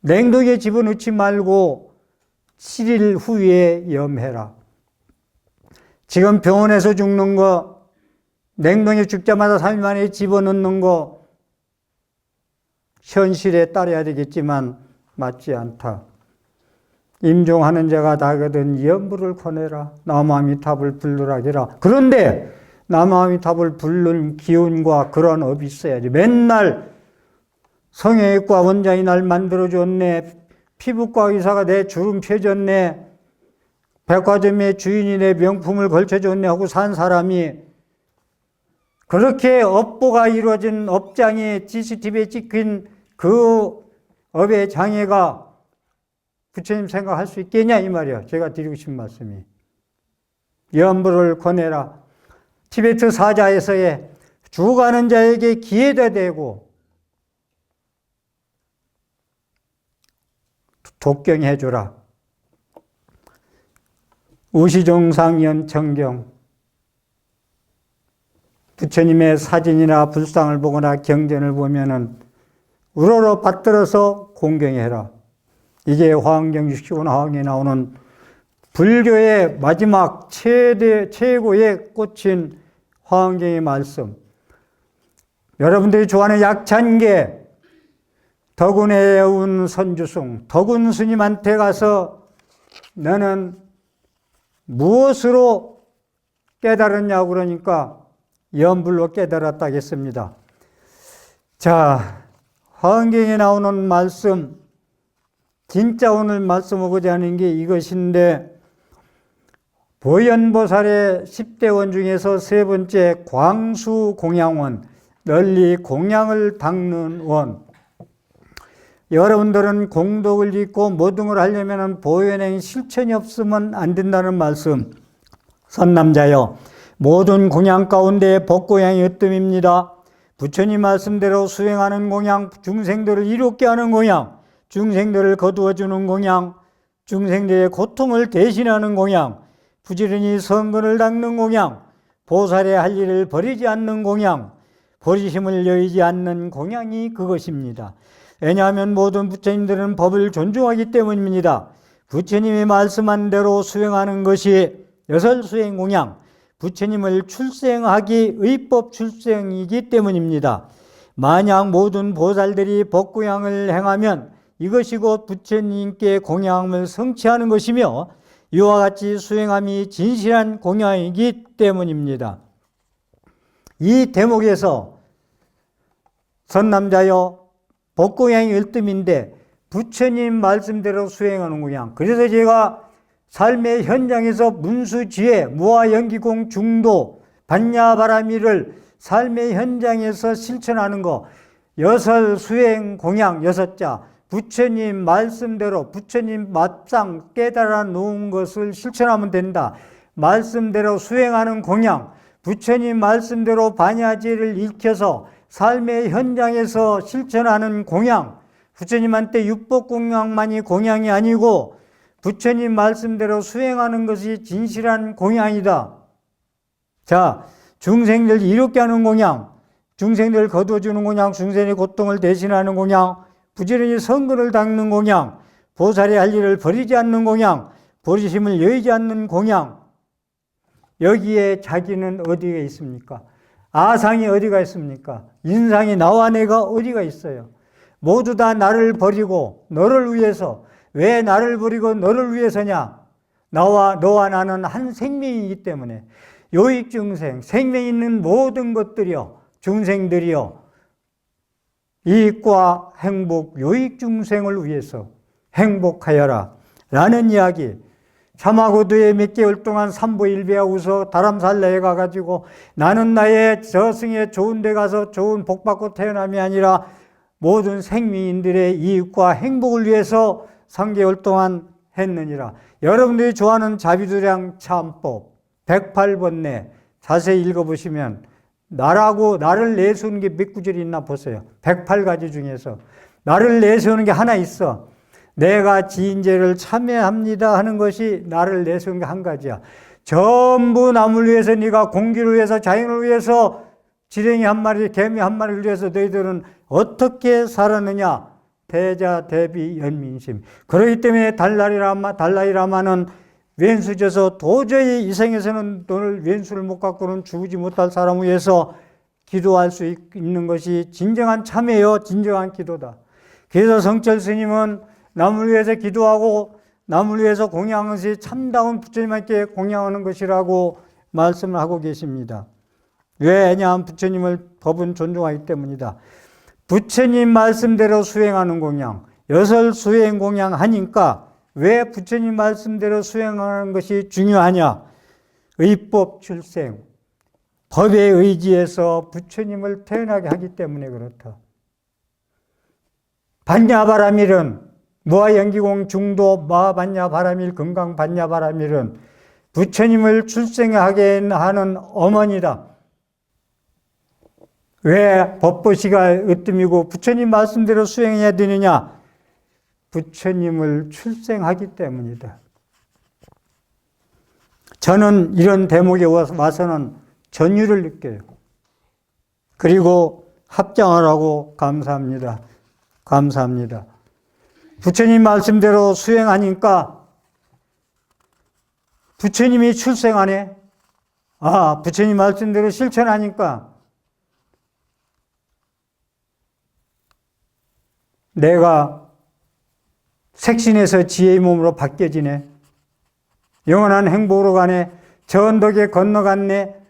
냉동에 집어넣지 말고 7일 후에 염해라. 지금 병원에서 죽는 거 냉동에 죽자마자 3일 만에 집어넣는 거 현실에 따라야 되겠지만 맞지 않다. 임종하는 자가 다거든 염불을 권해라. 나무아미타불 불르라기라. 그런데 나무아미타불 부를 기운과 그런 업이 있어야지. 맨날 성형외과 원장이 날 만들어줬네. 피부과 의사가 내 주름 펴줬네. 백화점의 주인이 내 명품을 걸쳐줬네 하고 산 사람이 그렇게 업보가 이루어진 업장에 CCTV에 찍힌 그 업의 장애가 부처님 생각할 수 있겠냐 이 말이야. 제가 드리고 싶은 말씀이. 염불을 권해라. 티베트 사자에서의 죽어가는 자에게 기회가 되고 독경해주라. 우시종상연 정경 부처님의 사진이나 불상을 보거나 경전을 보면은 우러러 받들어서 공경해라. 이게 화엄경 69권 화엄경에 나오는 불교의 마지막 최고의 꽃인 화엄경의 말씀. 여러분들이 좋아하는 약찬계 덕운의 운 선주승 덕운 스님한테 가서 너는 무엇으로 깨달았냐고 그러니까 염불로 깨달았다겠습니다. 자, 화엄경에 나오는 말씀 진짜 오늘 말씀하고자 하는 게 이것인데 보현보살의 10대 원 중에서 세 번째 광수공양원, 널리 공양을 닦는 원. 여러분들은 공덕을 잊고 모든 걸 하려면 보현행 실천이 없으면 안 된다는 말씀. 선남자여, 모든 공양 가운데 법공양이 으뜸입니다. 부처님 말씀대로 수행하는 공양, 중생들을 이롭게 하는 공양, 중생들을 거두어주는 공양, 중생들의 고통을 대신하는 공양, 부지런히 성근을 닦는 공양, 보살의 할 일을 버리지 않는 공양, 버리심을 여의지 않는 공양이 그것입니다. 왜냐하면 모든 부처님들은 법을 존중하기 때문입니다. 부처님이 말씀한 대로 수행하는 것이 여설수행 공양, 부처님을 출생하기 의법 출생이기 때문입니다. 만약 모든 보살들이 법공양을 행하면 이것이 곧 부처님께 공양을 성취하는 것이며 이와 같이 수행함이 진실한 공양이기 때문입니다. 이 대목에서 선남자여, 법공양이 열뜸인데 부처님 말씀대로 수행하는 공양. 그래서 제가 삶의 현장에서 문수지혜, 무아연기공 중도, 반야바라미를 삶의 현장에서 실천하는 거, 여설 수행 공양 6자, 부처님 말씀대로 부처님 맞상 깨달아 놓은 것을 실천하면 된다. 말씀대로 수행하는 공양, 부처님 말씀대로 반야지혜를 익혀서 삶의 현장에서 실천하는 공양, 부처님한테 율법 공양만이 공양이 아니고 부처님 말씀대로 수행하는 것이 진실한 공양이다. 자, 중생들 이롭게 하는 공양, 중생들 거두어주는 공양, 중생의 고통을 대신하는 공양, 부지런히 성근을 닦는 공양, 보살의 할 일을 버리지 않는 공양, 버리심을 여의지 않는 공양. 여기에 자기는 어디가 있습니까? 아상이 어디가 있습니까? 인상이 나와 내가 어디가 있어요? 모두 다 나를 버리고 너를 위해서. 왜 나를 버리고 너를 위해서냐? 너와 나는 한 생명이기 때문에. 요익중생, 생명 있는 모든 것들이요, 중생들이요, 이익과 행복, 요익중생을 위해서 행복하여라 라는 이야기. 참화고도에 몇 개월 동안 삼보일배하고서 다람살라에 가가지고 나는 나의 저승에 좋은 데 가서 좋은 복 받고 태어남이 아니라 모든 생명인들의 이익과 행복을 위해서 3개월 동안 했느니라. 여러분들이 좋아하는 자비도량 참법 108번내 자세히 읽어보시면 나를 내세우는 게 몇 구절이 있나 보세요. 108가지 중에서 나를 내세우는 게 하나 있어. 내가 지인제를 참여합니다 하는 것이 나를 내세우는 게 한 가지야. 전부 남을 위해서, 네가 공기를 위해서, 자연을 위해서, 지렁이 한 마리, 개미 한 마리를 위해서 너희들은 어떻게 살았느냐? 대자, 대비, 연민심. 그렇기 때문에 달라이라마는 왼수져서 도저히 이 생에서는 너를 왼수를 못 갖고는 죽지 못할 사람을 위해서 기도할 수 있는 것이 진정한 참회요, 진정한 기도다. 그래서 성철 스님은 남을 위해서 기도하고 남을 위해서 공양하는 것이 참다운 부처님께 공양하는 것이라고 말씀을 하고 계십니다. 왜냐하면 부처님을 법은 존중하기 때문이다. 부처님 말씀대로 수행하는 공양, 여설 수행 공양 하니까 왜 부처님 말씀대로 수행하는 것이 중요하냐? 의법 출생, 법에 의지해서 부처님을 태어나게 하기 때문에 그렇다. 반야바라밀은 무아연기공 중도 마반야바라밀 금강반야바라밀은 부처님을 출생하게 하는 어머니다. 왜 법보시가 으뜸이고 부처님 말씀대로 수행해야 되느냐? 부처님을 출생하기 때문이다. 저는 이런 대목에 와서는 전율을 느껴요. 그리고 합장하라고 감사합니다. 감사합니다. 부처님 말씀대로 수행하니까 부처님이 출생하네. 부처님 말씀대로 실천하니까 내가 색신에서 지혜의 몸으로 바뀌어지네. 영원한 행복으로 가네. 저 언덕에 건너갔네.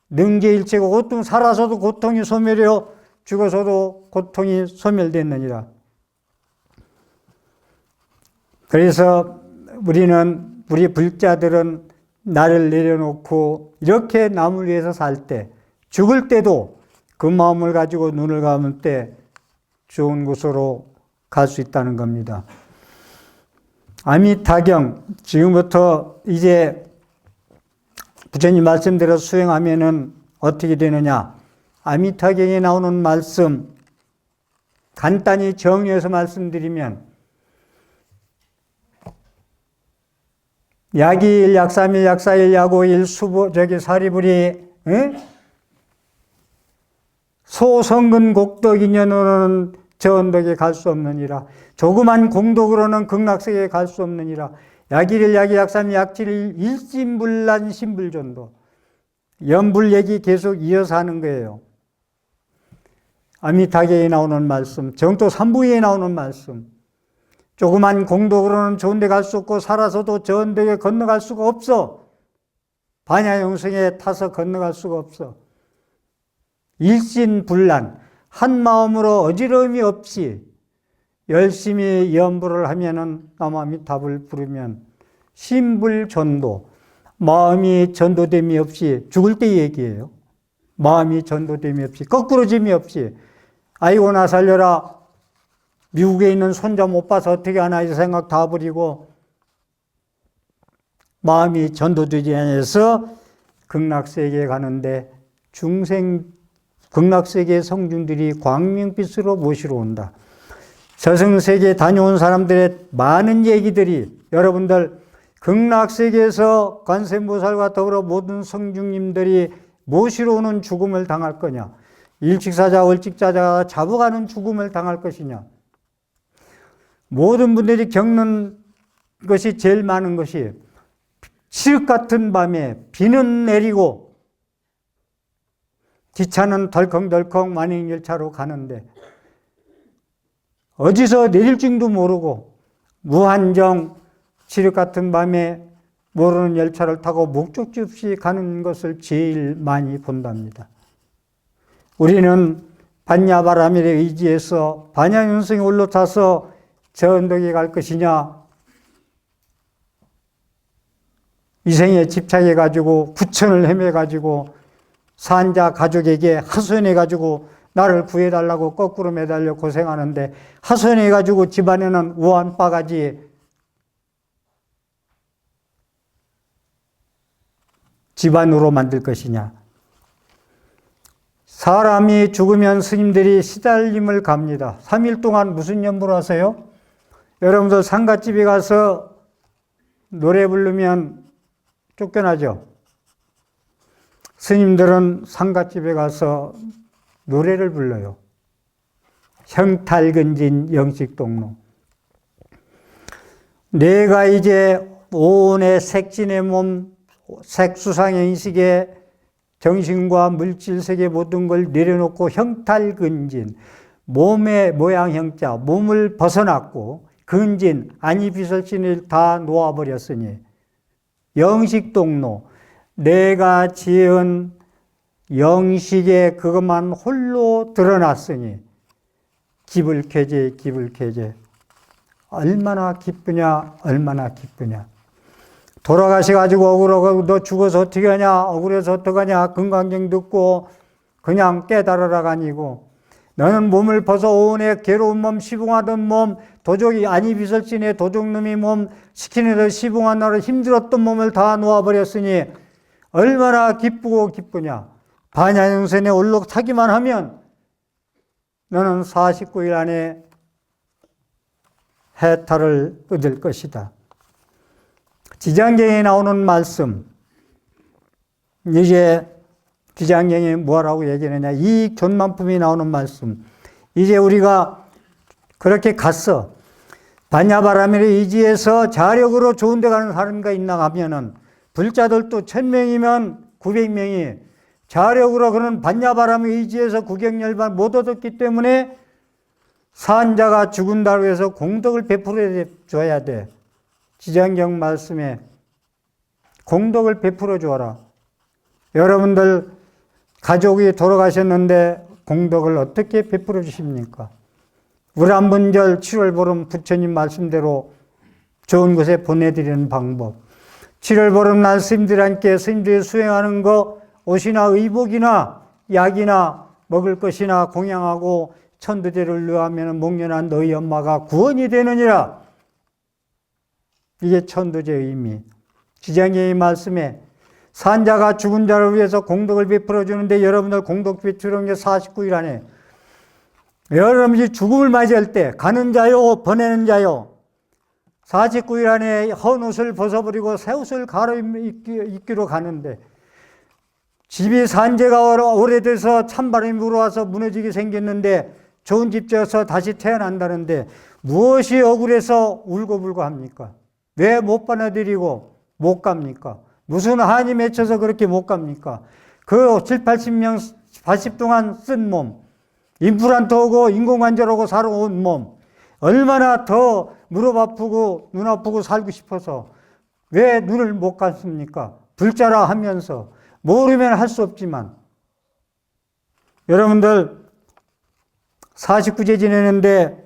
능계일체고 고통, 살아서도 고통이 소멸이요 죽어서도 고통이 소멸됐느니라. 그래서 우리 불자들은 나를 내려놓고 이렇게 남을 위해서 살 때, 죽을 때도 그 마음을 가지고 눈을 감을 때 좋은 곳으로 갈 수 있다는 겁니다. 아미타경, 지금부터 이제 부처님 말씀대로 수행하면은 어떻게 되느냐? 아미타경에 나오는 말씀, 간단히 정리해서 말씀드리면, 약이일, 약삼일, 약사일, 약오일, 수보, 사리불이, 소성근 곡덕인연으로는 저 언덕에 갈 수 없느니라. 조그만 공덕으로는 극락세계에 갈 수 없느니라. 약일일, 약이, 약삼일, 약칠일, 일심불란 심불전도. 연불 얘기 계속 이어서 하는 거예요. 아미타계에 나오는 말씀, 정토 삼부에 나오는 말씀. 조그만 공덕으로는 좋은 데 갈 수 없고 살아서도 저 언덕에 건너갈 수가 없어. 반야영생에 타서 건너갈 수가 없어. 일신불란, 한 마음으로 어지러움이 없이 열심히 연불을 하면은 남아미 답을 부르면 심불전도, 마음이 전도됨이 없이 죽을 때 얘기예요. 마음이 전도됨이 없이, 거꾸로짐이 없이, 아이고 나 살려라, 미국에 있는 손자 못 봐서 어떻게 하나 이 생각 다 버리고 마음이 전도되지 않아서 극락세계에 가는데 극락세계의 성중들이 광명빛으로 모시러 온다. 저승세계에 다녀온 사람들의 많은 얘기들이, 여러분들 극락세계에서 관세음보살과 더불어 모든 성중님들이 모시러 오는 죽음을 당할 거냐, 일직사자, 월직사자가 잡아가는 죽음을 당할 것이냐, 모든 분들이 겪는 것이 제일 많은 것이 칠흑 같은 밤에 비는 내리고 기차는 덜컹덜컹 만행열차로 가는데 어디서 내릴 줄도 모르고 무한정 칠흑 같은 밤에 모르는 열차를 타고 목적지 없이 가는 것을 제일 많이 본답니다. 우리는 반야바라밀에 의지해서 반야연승에 올라타서 저 언덕에 갈 것이냐, 이 생에 집착해가지고 부천을 헤매가지고 산자 가족에게 하소연해가지고 나를 구해달라고 거꾸로 매달려 고생하는데 하소연해가지고 집안에는 우한 바가지 집안으로 만들 것이냐. 사람이 죽으면 스님들이 시달림을 갑니다. 3일 동안 무슨 연부를 하세요? 여러분들 상갓집에 가서 노래 부르면 쫓겨나죠? 스님들은 상갓집에 가서 노래를 불러요. 형탈근진 영식동로. 내가 이제 온의 색진의 몸, 색수상의 인식의 정신과 물질세계 모든 걸 내려놓고 형탈근진, 몸의 모양 형자, 몸을 벗어났고 근진, 안이비설신을 다 놓아버렸으니 영식동로, 내가 지은 영식에 그것만 홀로 드러났으니 기불쾌제, 기불쾌제. 얼마나 기쁘냐, 얼마나 기쁘냐. 돌아가셔가지고 억울하고 너 죽어서 어떻게 하냐, 억울해서 어떡하냐, 금강경 듣고 그냥 깨달으라가 아니고 너는 몸을 벗어 오온의 괴로운 몸, 시봉하던 몸, 도적이 안이비설진의 도적놈이 몸 시키는 대로 시봉하느라 힘들었던 몸을 다 놓아버렸으니 얼마나 기쁘고 기쁘냐. 반야영생에 올라타기만 하면 너는 49일 안에 해탈을 얻을 것이다. 지장경에 나오는 말씀, 이제 지장경에 뭐라고 얘기하느냐, 이 견만품이 나오는 말씀. 이제 우리가 그렇게 갔어. 반야바라밀의 의지에서 자력으로 좋은 데 가는 사람가 있나 하면은 불자들도 1000명이면 900명이 자력으로 그런 반야바람의 의지에서 구경열반 못 얻었기 때문에 산자가 죽은다고 해서 공덕을 베풀어 줘야 돼. 지장경 말씀에 공덕을 베풀어 주어라. 여러분들 가족이 돌아가셨는데 공덕을 어떻게 베풀어 주십니까? 우람분절 7월 보름 부처님 말씀대로 좋은 곳에 보내드리는 방법. 7월 보름날 스님들이 함께 스님들이 수행하는 거 옷이나 의복이나 약이나 먹을 것이나 공양하고 천도제를 누하면 목련한 너희 엄마가 구원이 되느니라. 이게 천도제의 의미. 지장의 말씀에 산자가 죽은 자를 위해서 공덕을 베풀어 주는데 여러분들 공덕 베푸는 게 49일 안에 여러분이 죽음을 맞이할 때 가는 자요 보내는 자요 49일 안에 헌 옷을 벗어버리고 새 옷을 갈아입기로 가는데 집이 산재가 오래돼서 찬바람이 불어와서 무너지게 생겼는데 좋은 집 지어서 다시 태어난다는데 무엇이 억울해서 울고불고 합니까? 왜 못 받아들이고 못 갑니까? 무슨 한이 맺혀서 그렇게 못 갑니까? 그 7, 80 동안 쓴 몸, 임플란트 오고 인공관절하고 살아온 몸, 얼마나 더 무릎 아프고 눈 아프고 살고 싶어서 왜 눈을 못 감습니까? 불자라 하면서 모르면 할 수 없지만 여러분들 49제 지내는데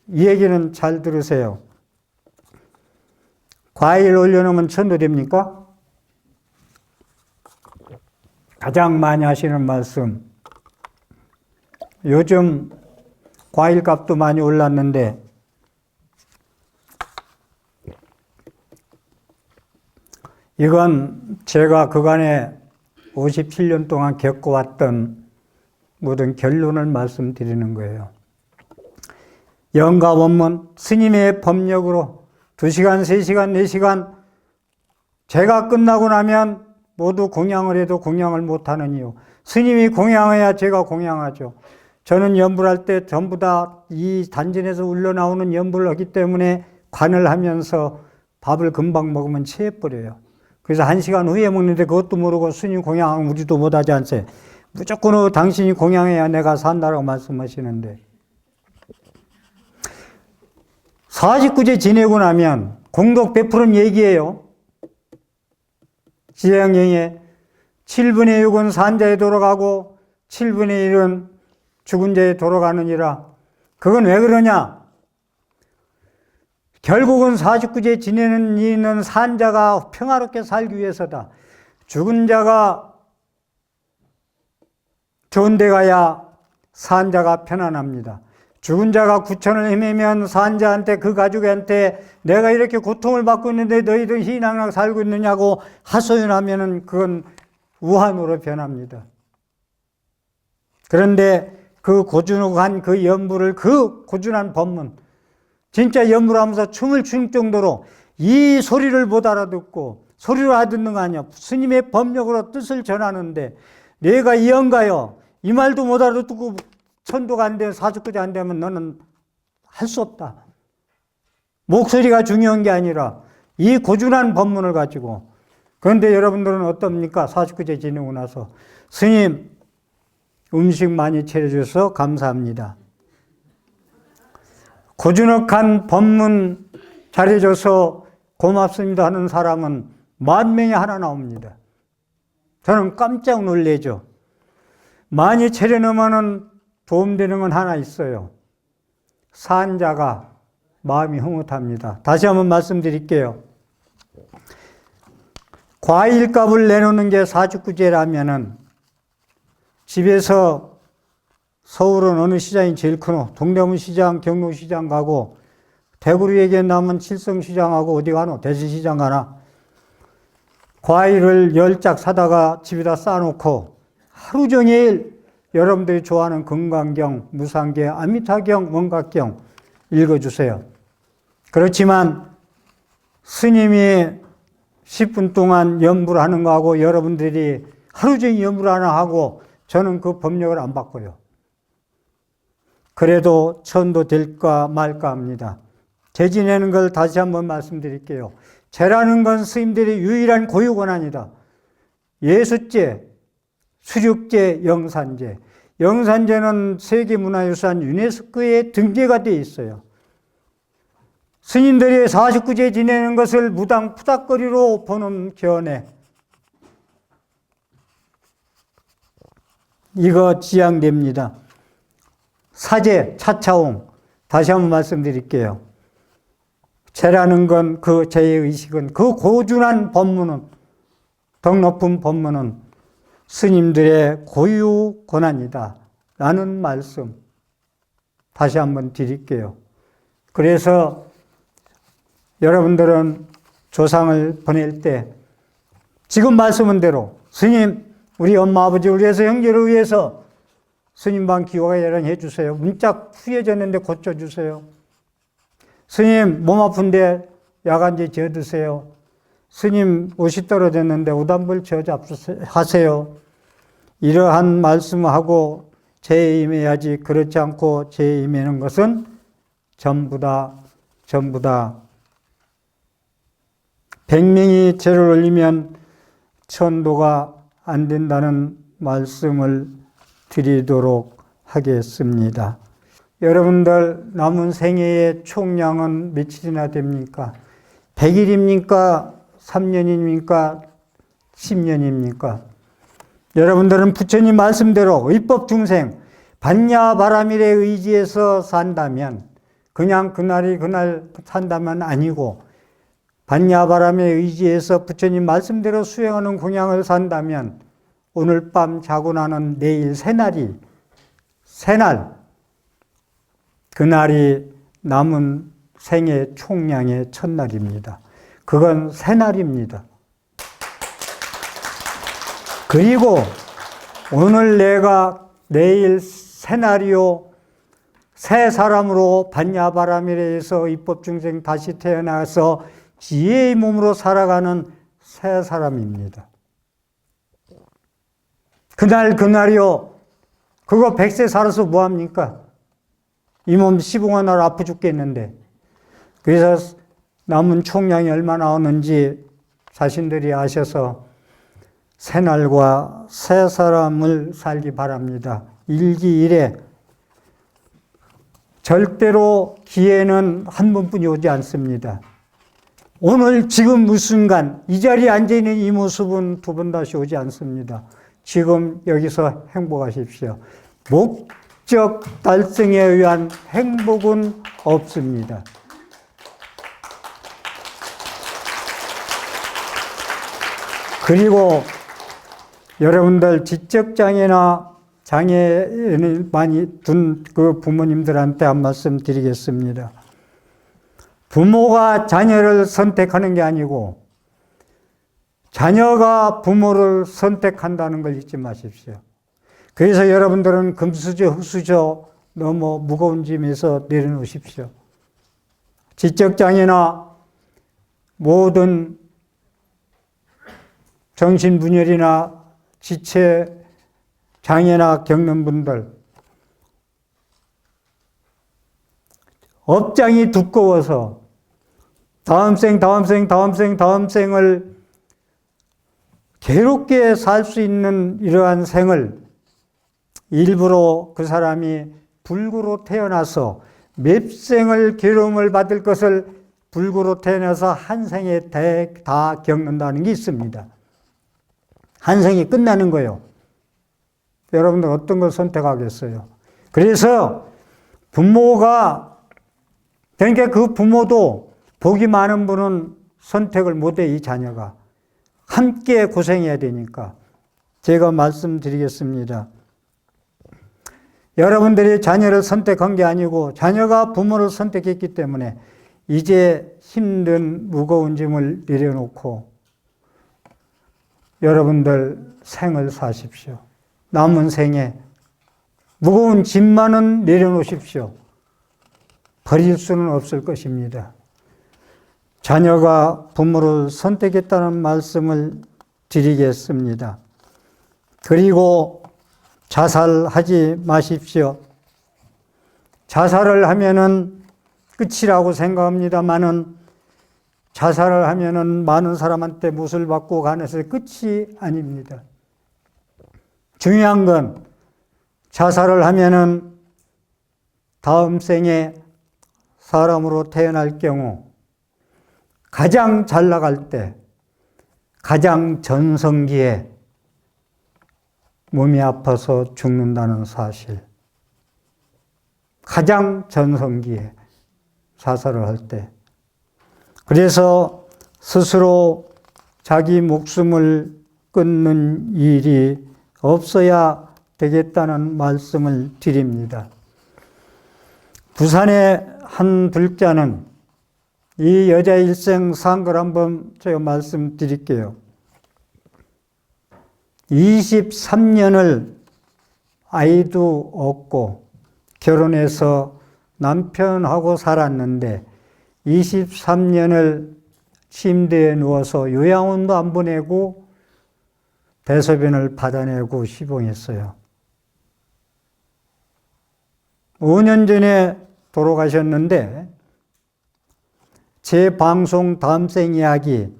이 얘기는 잘 들으세요. 과일 올려놓으면 천도됩니까? 가장 많이 하시는 말씀. 요즘 과일 값도 많이 올랐는데 이건 제가 그간에 57년 동안 겪어왔던 모든 결론을 말씀드리는 거예요. 영가 원문 스님의 법력으로 2시간, 3시간, 4시간 제가 끝나고 나면 모두 공양을 해도 공양을 못하는 이유. 스님이 공양해야 제가 공양하죠. 저는 연불할 때 전부 다 이 단전에서 흘러나오는 연불을 하기 때문에 관을 하면서 밥을 금방 먹으면 체해버려요. 그래서 1시간 후에 먹는데 그것도 모르고 스님 공양하면 우리도 못하지 않어요. 무조건 당신이 공양해야 내가 산다라고 말씀하시는데 49제 지내고 나면 공덕 베푸는 얘기예요. 지장경에 7분의 6은 산자에 돌아가고 7분의 1은 죽은 자에 돌아가느니라. 그건 왜 그러냐? 결국은 49제 지내는 이는 산자가 평화롭게 살기 위해서다. 죽은 자가 좋은 데 가야 산자가 편안합니다. 죽은 자가 구천을 헤매면 산자한테 그 가족한테 내가 이렇게 고통을 받고 있는데 너희들 희낙낙 살고 있느냐고 하소연하면은 그건 우환으로 변합니다. 그런데 그 고준한 그 연부를 그 고준한 법문 진짜 연부하면서 춤을 출 정도로 이 소리를 못 알아듣고 소리로 알아듣는 거 아니야. 스님의 법력으로 뜻을 전하는데 내가 이언가요 이 말도 못 알아듣고 천도가 안 되면 49제 안 되면 너는 할 수 없다. 목소리가 중요한 게 아니라 이 고준한 법문을 가지고. 그런데 여러분들은 어떻습니까? 49제 지내고 나서 스님 음식 많이 차려줘서 감사합니다. 고즈넉한 법문 잘해줘서 고맙습니다 하는 사람은 10,000명에 하나 나옵니다. 저는 깜짝 놀래죠. 많이 차려놓으면 도움되는 건 하나 있어요. 산자가 마음이 흐뭇합니다. 다시 한번 말씀드릴게요. 과일값을 내놓는 게 49제라면은 집에서 서울은 어느 시장이 제일 크노? 동대문 시장, 경로시장 가고 대구로 얘기한다면 칠성시장하고 어디 가노? 대전시장 가나? 과일을 10짝 사다가 집에다 쌓아놓고 하루 종일 여러분들이 좋아하는 금강경, 무상계, 아미타경, 원각경 읽어주세요. 그렇지만 스님이 10분 동안 연불 하는 거하고 여러분들이 하루 종일 연불 하나 하고 저는 그 법력을 안 바꿔요. 그래도 천도 될까 말까 합니다. 제 지내는 걸 다시 한번 말씀드릴게요. 제라는 건 스님들의 유일한 고유 권한이다. 예수제, 수륙제, 영산제. 영산제는 세계문화유산 유네스코에 등재가 되어 있어요. 스님들이 49제 지내는 것을 무당 푸닥거리로 보는 견해. 이거 지양됩니다. 사제, 차차옹. 다시 한번 말씀드릴게요. 죄라는 건, 그 죄의 의식은, 그 고준한 법문은, 덕 높은 법문은 스님들의 고유 고난이다 라는 말씀 다시 한번 드릴게요. 그래서 여러분들은 조상을 보낼 때 지금 말씀한 대로 스님, 우리 엄마 아버지를 위해서, 형제를 위해서 스님방 기호가 열연해 주세요. 문짝 후해졌는데 고쳐주세요. 스님, 몸 아픈데 약한제 지어 드세요. 스님, 옷이 떨어졌는데 옷 한 벌 지어 하세요. 이러한 말씀하고 죄에 임해야지, 그렇지 않고 죄에 임하는 것은 전부 다 100명이 죄를 올리면 천도가 안 된다는 말씀을 드리도록 하겠습니다. 여러분들 남은 생애의 총량은 며칠이나 됩니까? 100일입니까? 3년입니까? 10년입니까? 여러분들은 부처님 말씀대로 의법 중생, 반야바라밀에 의지해서 산다면, 그냥 그날이 그날 산다면 아니고, 반야바람에 의지해서 부처님 말씀대로 수행하는 공양을 산다면, 오늘 밤 자고 나는 내일 새날, 그날이 남은 생애 총량의 첫날입니다. 그건 새날입니다. 그리고 오늘 내가 내일 새날이요, 새 사람으로 반야바라밀에서 입법중생 다시 태어나서 지혜의 몸으로 살아가는 새 사람입니다. 그날이요, 그거 100세 살아서 뭐합니까? 이 몸 시봉한 날 아프 죽겠는데. 그래서 남은 총량이 얼마나 오는지 자신들이 아셔서 새날과 새 사람을 살기 바랍니다. 일기일에 절대로 기회는 한 번뿐이 오지 않습니다. 오늘 지금 이 순간 이 자리에 앉아있는 이 모습은 두 번 다시 오지 않습니다. 지금 여기서 행복하십시오. 목적 달성에 의한 행복은 없습니다. 그리고 여러분들 지적장애나 장애를 많이 둔 그 부모님들한테 한 말씀 드리겠습니다. 부모가 자녀를 선택하는 게 아니고 자녀가 부모를 선택한다는 걸 잊지 마십시오. 그래서 여러분들은 금수저, 흙수저 너무 무거운 짐에서 내려놓으십시오. 지적장애나 모든 정신분열이나 지체장애나 겪는 분들, 업장이 두꺼워서 다음 생을 괴롭게 살 수 있는 이러한 생을 일부러 그 사람이 불구로 태어나서 몇 생을 괴로움을 받을 것을 불구로 태어나서 한 생에 다 겪는다는 게 있습니다. 한 생이 끝나는 거예요. 여러분들 어떤 걸 선택하겠어요? 그래서 부모가, 그러니까 그 부모도 복이 많은 분은 선택을 못해, 이 자녀가. 함께 고생해야 되니까. 제가 말씀드리겠습니다. 여러분들이 자녀를 선택한 게 아니고 자녀가 부모를 선택했기 때문에 이제 힘든 무거운 짐을 내려놓고 여러분들 생을 사십시오. 남은 생에 무거운 짐만은 내려놓으십시오. 버릴 수는 없을 것입니다. 자녀가 부모를 선택했다는 말씀을 드리겠습니다. 그리고 자살하지 마십시오. 자살을 하면은 끝이라고 생각합니다만은 자살을 하면은 많은 사람한테 못을 받고 가는 끝이 아닙니다. 중요한 건 자살을 하면은 다음 생에 사람으로 태어날 경우 가장 잘 나갈 때, 가장 전성기에 몸이 아파서 죽는다는 사실. 가장 전성기에 자살을 할 때. 그래서 스스로 자기 목숨을 끊는 일이 없어야 되겠다는 말씀을 드립니다. 부산의 한 불자는 이 여자 일생 산 걸 한번 제가 말씀드릴게요. 23년을 아이도 없고 결혼해서 남편하고 살았는데 23년을 침대에 누워서 요양원도 안 보내고 대소변을 받아내고 시봉했어요. 5년 전에 돌아가셨는데 제 방송 다음 생 이야기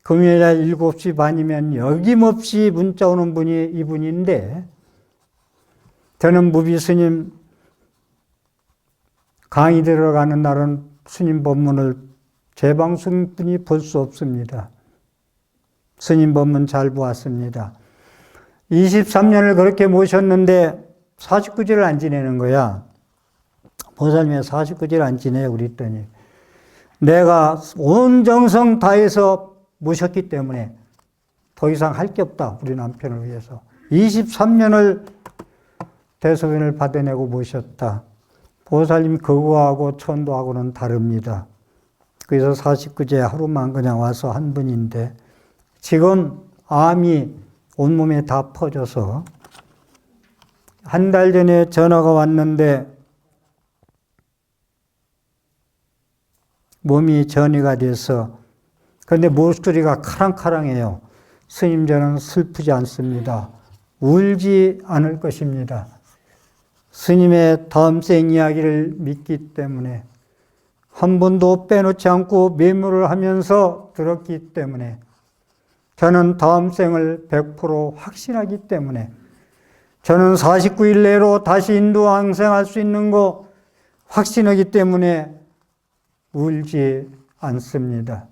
금요일날 7시 반이면 여김없이 문자 오는 분이 이분인데 저는 무비 스님 강의 들어가는 날은 스님 법문을 제 방송분이 볼 수 없습니다. 스님 법문 잘 보았습니다. 23년을 그렇게 모셨는데 49제를 안 지내는 거야. 보살님이 49제를 안 지내요 그랬더니 내가 온 정성 다해서 모셨기 때문에 더 이상 할 게 없다. 우리 남편을 위해서. 23년을 대소변을 받아내고 모셨다. 보살님 그거하고 천도하고는 다릅니다. 그래서 49제 하루만 그냥 와서 한 분인데 지금 암이 온몸에 다 퍼져서 한 달 전에 전화가 왔는데 몸이 전이가 돼서 그런데 목소리가 카랑카랑해요. 스님 저는 슬프지 않습니다. 울지 않을 것입니다. 스님의 다음 생 이야기를 믿기 때문에 한 번도 빼놓지 않고 메모를 하면서 들었기 때문에 저는 다음 생을 100% 확신하기 때문에 저는 49일 내로 다시 인도 항생할 수 있는 거 확신하기 때문에 울지 않습니다.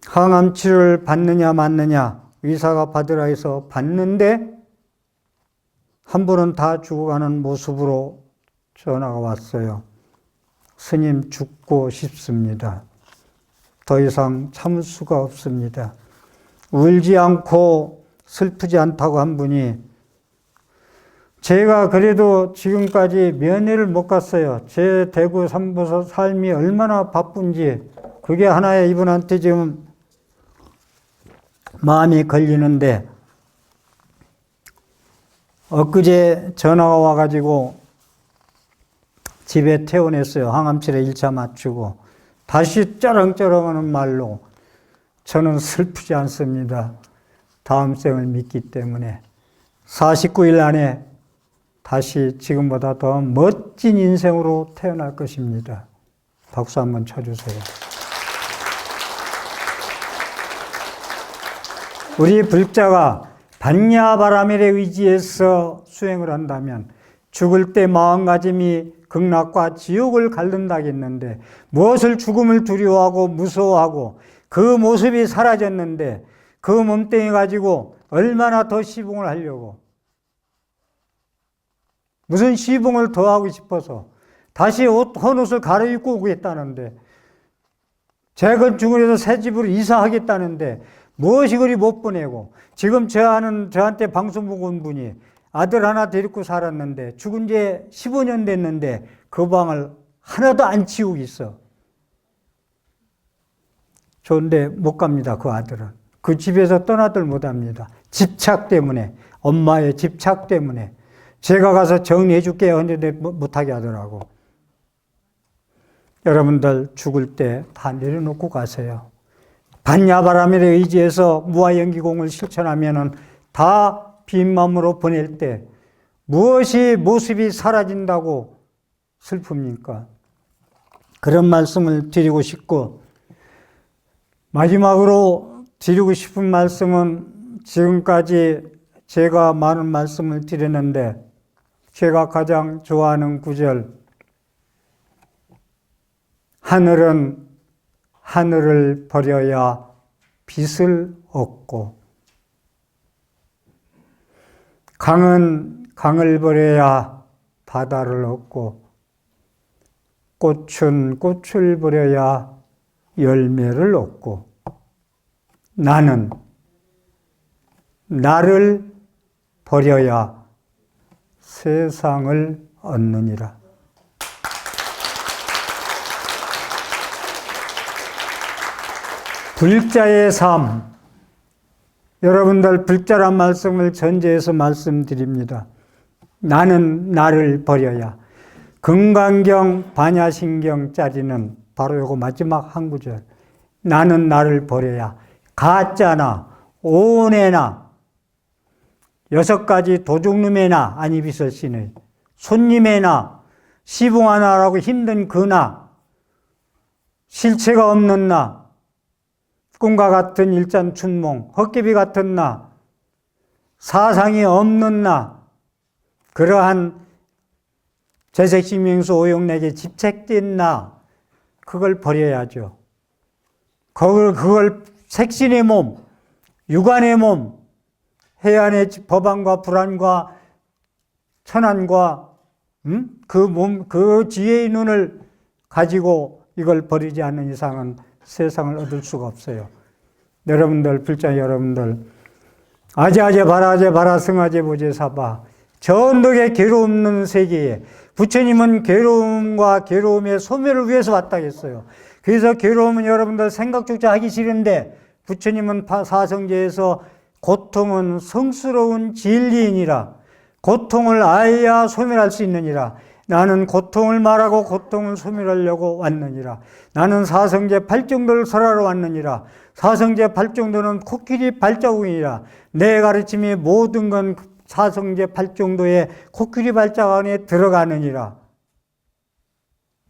항암 치료를 받느냐 맞느냐 의사가 받으라 해서 받는데 한 분은 다 죽어가는 모습으로 전화가 왔어요. 스님 죽고 싶습니다. 더 이상 참을 수가 없습니다. 울지 않고 슬프지 않다고 한 분이 제가 그래도 지금까지 면회를 못 갔어요. 제 대구 삼보사 삶이 얼마나 바쁜지 그게 하나의 이분한테 지금 마음이 걸리는데 엊그제 전화가 와가지고 집에 퇴원했어요. 항암치료 1차 맞추고 다시 쩌렁쩌렁하는 말로 저는 슬프지 않습니다. 다음 생을 믿기 때문에 49일 안에 다시 지금보다 더 멋진 인생으로 태어날 것입니다. 박수 한번 쳐주세요. 우리 불자가 반야바라밀에 의지해서 수행을 한다면 죽을 때 마음가짐이 극락과 지옥을 갈른다겠는데 무엇을 죽음을 두려워하고 무서워하고 그 모습이 사라졌는데 그 몸뚱이 가지고 얼마나 더 시봉을 하려고 무슨 시봉을 더 하고 싶어서 다시 헌옷을 갈아입고 오겠다는데 재건축을 해서 새 집으로 이사하겠다는데 무엇이 그리 못 보내고 지금 저한테 방송 보고 온 분이 아들 하나 데리고 살았는데 죽은 지 15년 됐는데 그 방을 하나도 안 치우고 있어. 좋은데 못 갑니다. 그 아들은. 그 집에서 떠나들 못합니다. 집착 때문에, 엄마의 집착 때문에 제가 가서 정리해 줄게요 했는데 못하게 하더라고. 여러분들 죽을 때 다 내려놓고 가세요. 반야바라밀에 의지해서 무아연기공을 실천하면은 다 빈 마음으로 보낼 때 무엇이 모습이 사라진다고 슬픕니까? 그런 말씀을 드리고 싶고 마지막으로 드리고 싶은 말씀은 지금까지 제가 많은 말씀을 드렸는데 제가 가장 좋아하는 구절 하늘은 하늘을 버려야 빛을 얻고 강은 강을 버려야 바다를 얻고 꽃은 꽃을 버려야 열매를 얻고 나는 나를 버려야 세상을 얻느니라. 불자의 삶, 여러분들 불자란 말씀을 전제해서 말씀드립니다. 나는 나를 버려야. 금강경 반야신경짜리는 바로 요거 마지막 한 구절. 나는 나를 버려야. 가짜나 오해나 6가지 도둑놈에나 안이비설신의 손님에나 시봉하나라고 힘든 그나 실체가 없는 나 꿈과 같은 일잔춘몽 헛개비 같은 나 사상이 없는 나 그러한 재색신명수 오용내게 집착된 나 그걸 버려야죠. 그걸 색신의 몸 육안의 몸 해안의 법안과 불안과 천안과 그 지혜의 눈을 가지고 이걸 버리지 않는 이상은 세상을 얻을 수가 없어요. 여러분들 불자 여러분들 아제아제 바라제 바라 승아제 보제 사바 전덕의 괴로움 없는 세계에 부처님은 괴로움과 괴로움의 소멸을 위해서 왔다 했어요. 그래서 괴로움은 여러분들 생각조차 하기 싫은데 부처님은 사성제에서 고통은 성스러운 진리이니라. 고통을 알아야 소멸할 수 있느니라. 나는 고통을 말하고 고통을 소멸하려고 왔느니라. 나는 사성제 8정도를 설하러 왔느니라. 사성제 8정도는 코끼리 발자국이니라. 내 가르침이 모든 건 사성제 8정도의 코끼리 발자국 안에 들어가느니라.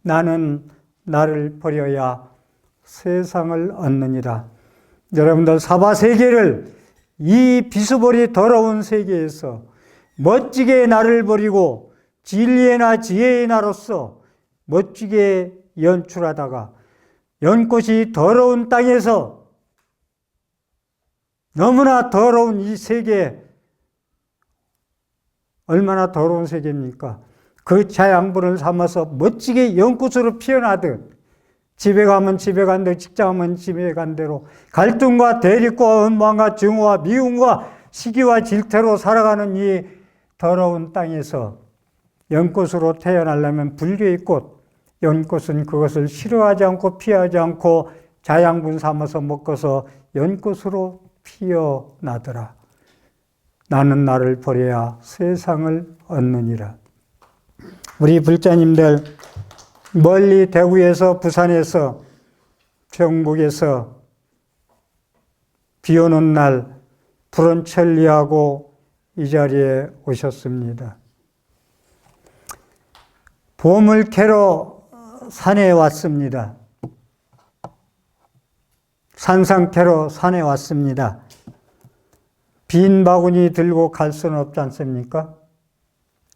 나는 나를 버려야 세상을 얻느니라. 여러분들 사바세계를 이 비수벌이 더러운 세계에서 멋지게 나를 버리고 진리의 나 지혜의 나로서 멋지게 연출하다가 연꽃이 더러운 땅에서 너무나 더러운 이 세계 얼마나 더러운 세계입니까? 그 자양분을 삼아서 멋지게 연꽃으로 피어나듯 집에 가면 집에 간 대로 직장 가면 집에 간 대로 갈등과 대립과 원망과 증오와 미움과 시기와 질투로 살아가는 이 더러운 땅에서 연꽃으로 태어나려면 불교의 꽃, 연꽃은 그것을 싫어하지 않고 피하지 않고 자양분 삼아서 먹어서 연꽃으로 피어나더라. 나는 나를 버려야 세상을 얻느니라. 우리 불자님들 멀리 대구에서 부산에서 경북에서 비 오는 날 푸른 천리하고 이 자리에 오셨습니다. 봄을 캐러 산에 왔습니다. 산상 캐러 산에 왔습니다. 빈 바구니 들고 갈 수는 없지 않습니까?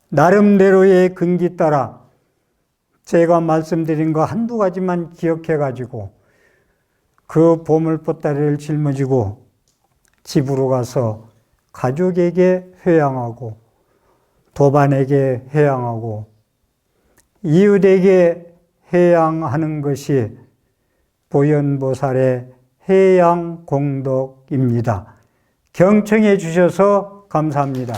나름대로의 근기 따라 제가 말씀드린 거 한두 가지만 기억해가지고 그 보물보따리를 짊어지고 집으로 가서 가족에게 회양하고 도반에게 회양하고 이웃에게 회양하는 것이 보현보살의 회양 공덕입니다. 경청해 주셔서 감사합니다.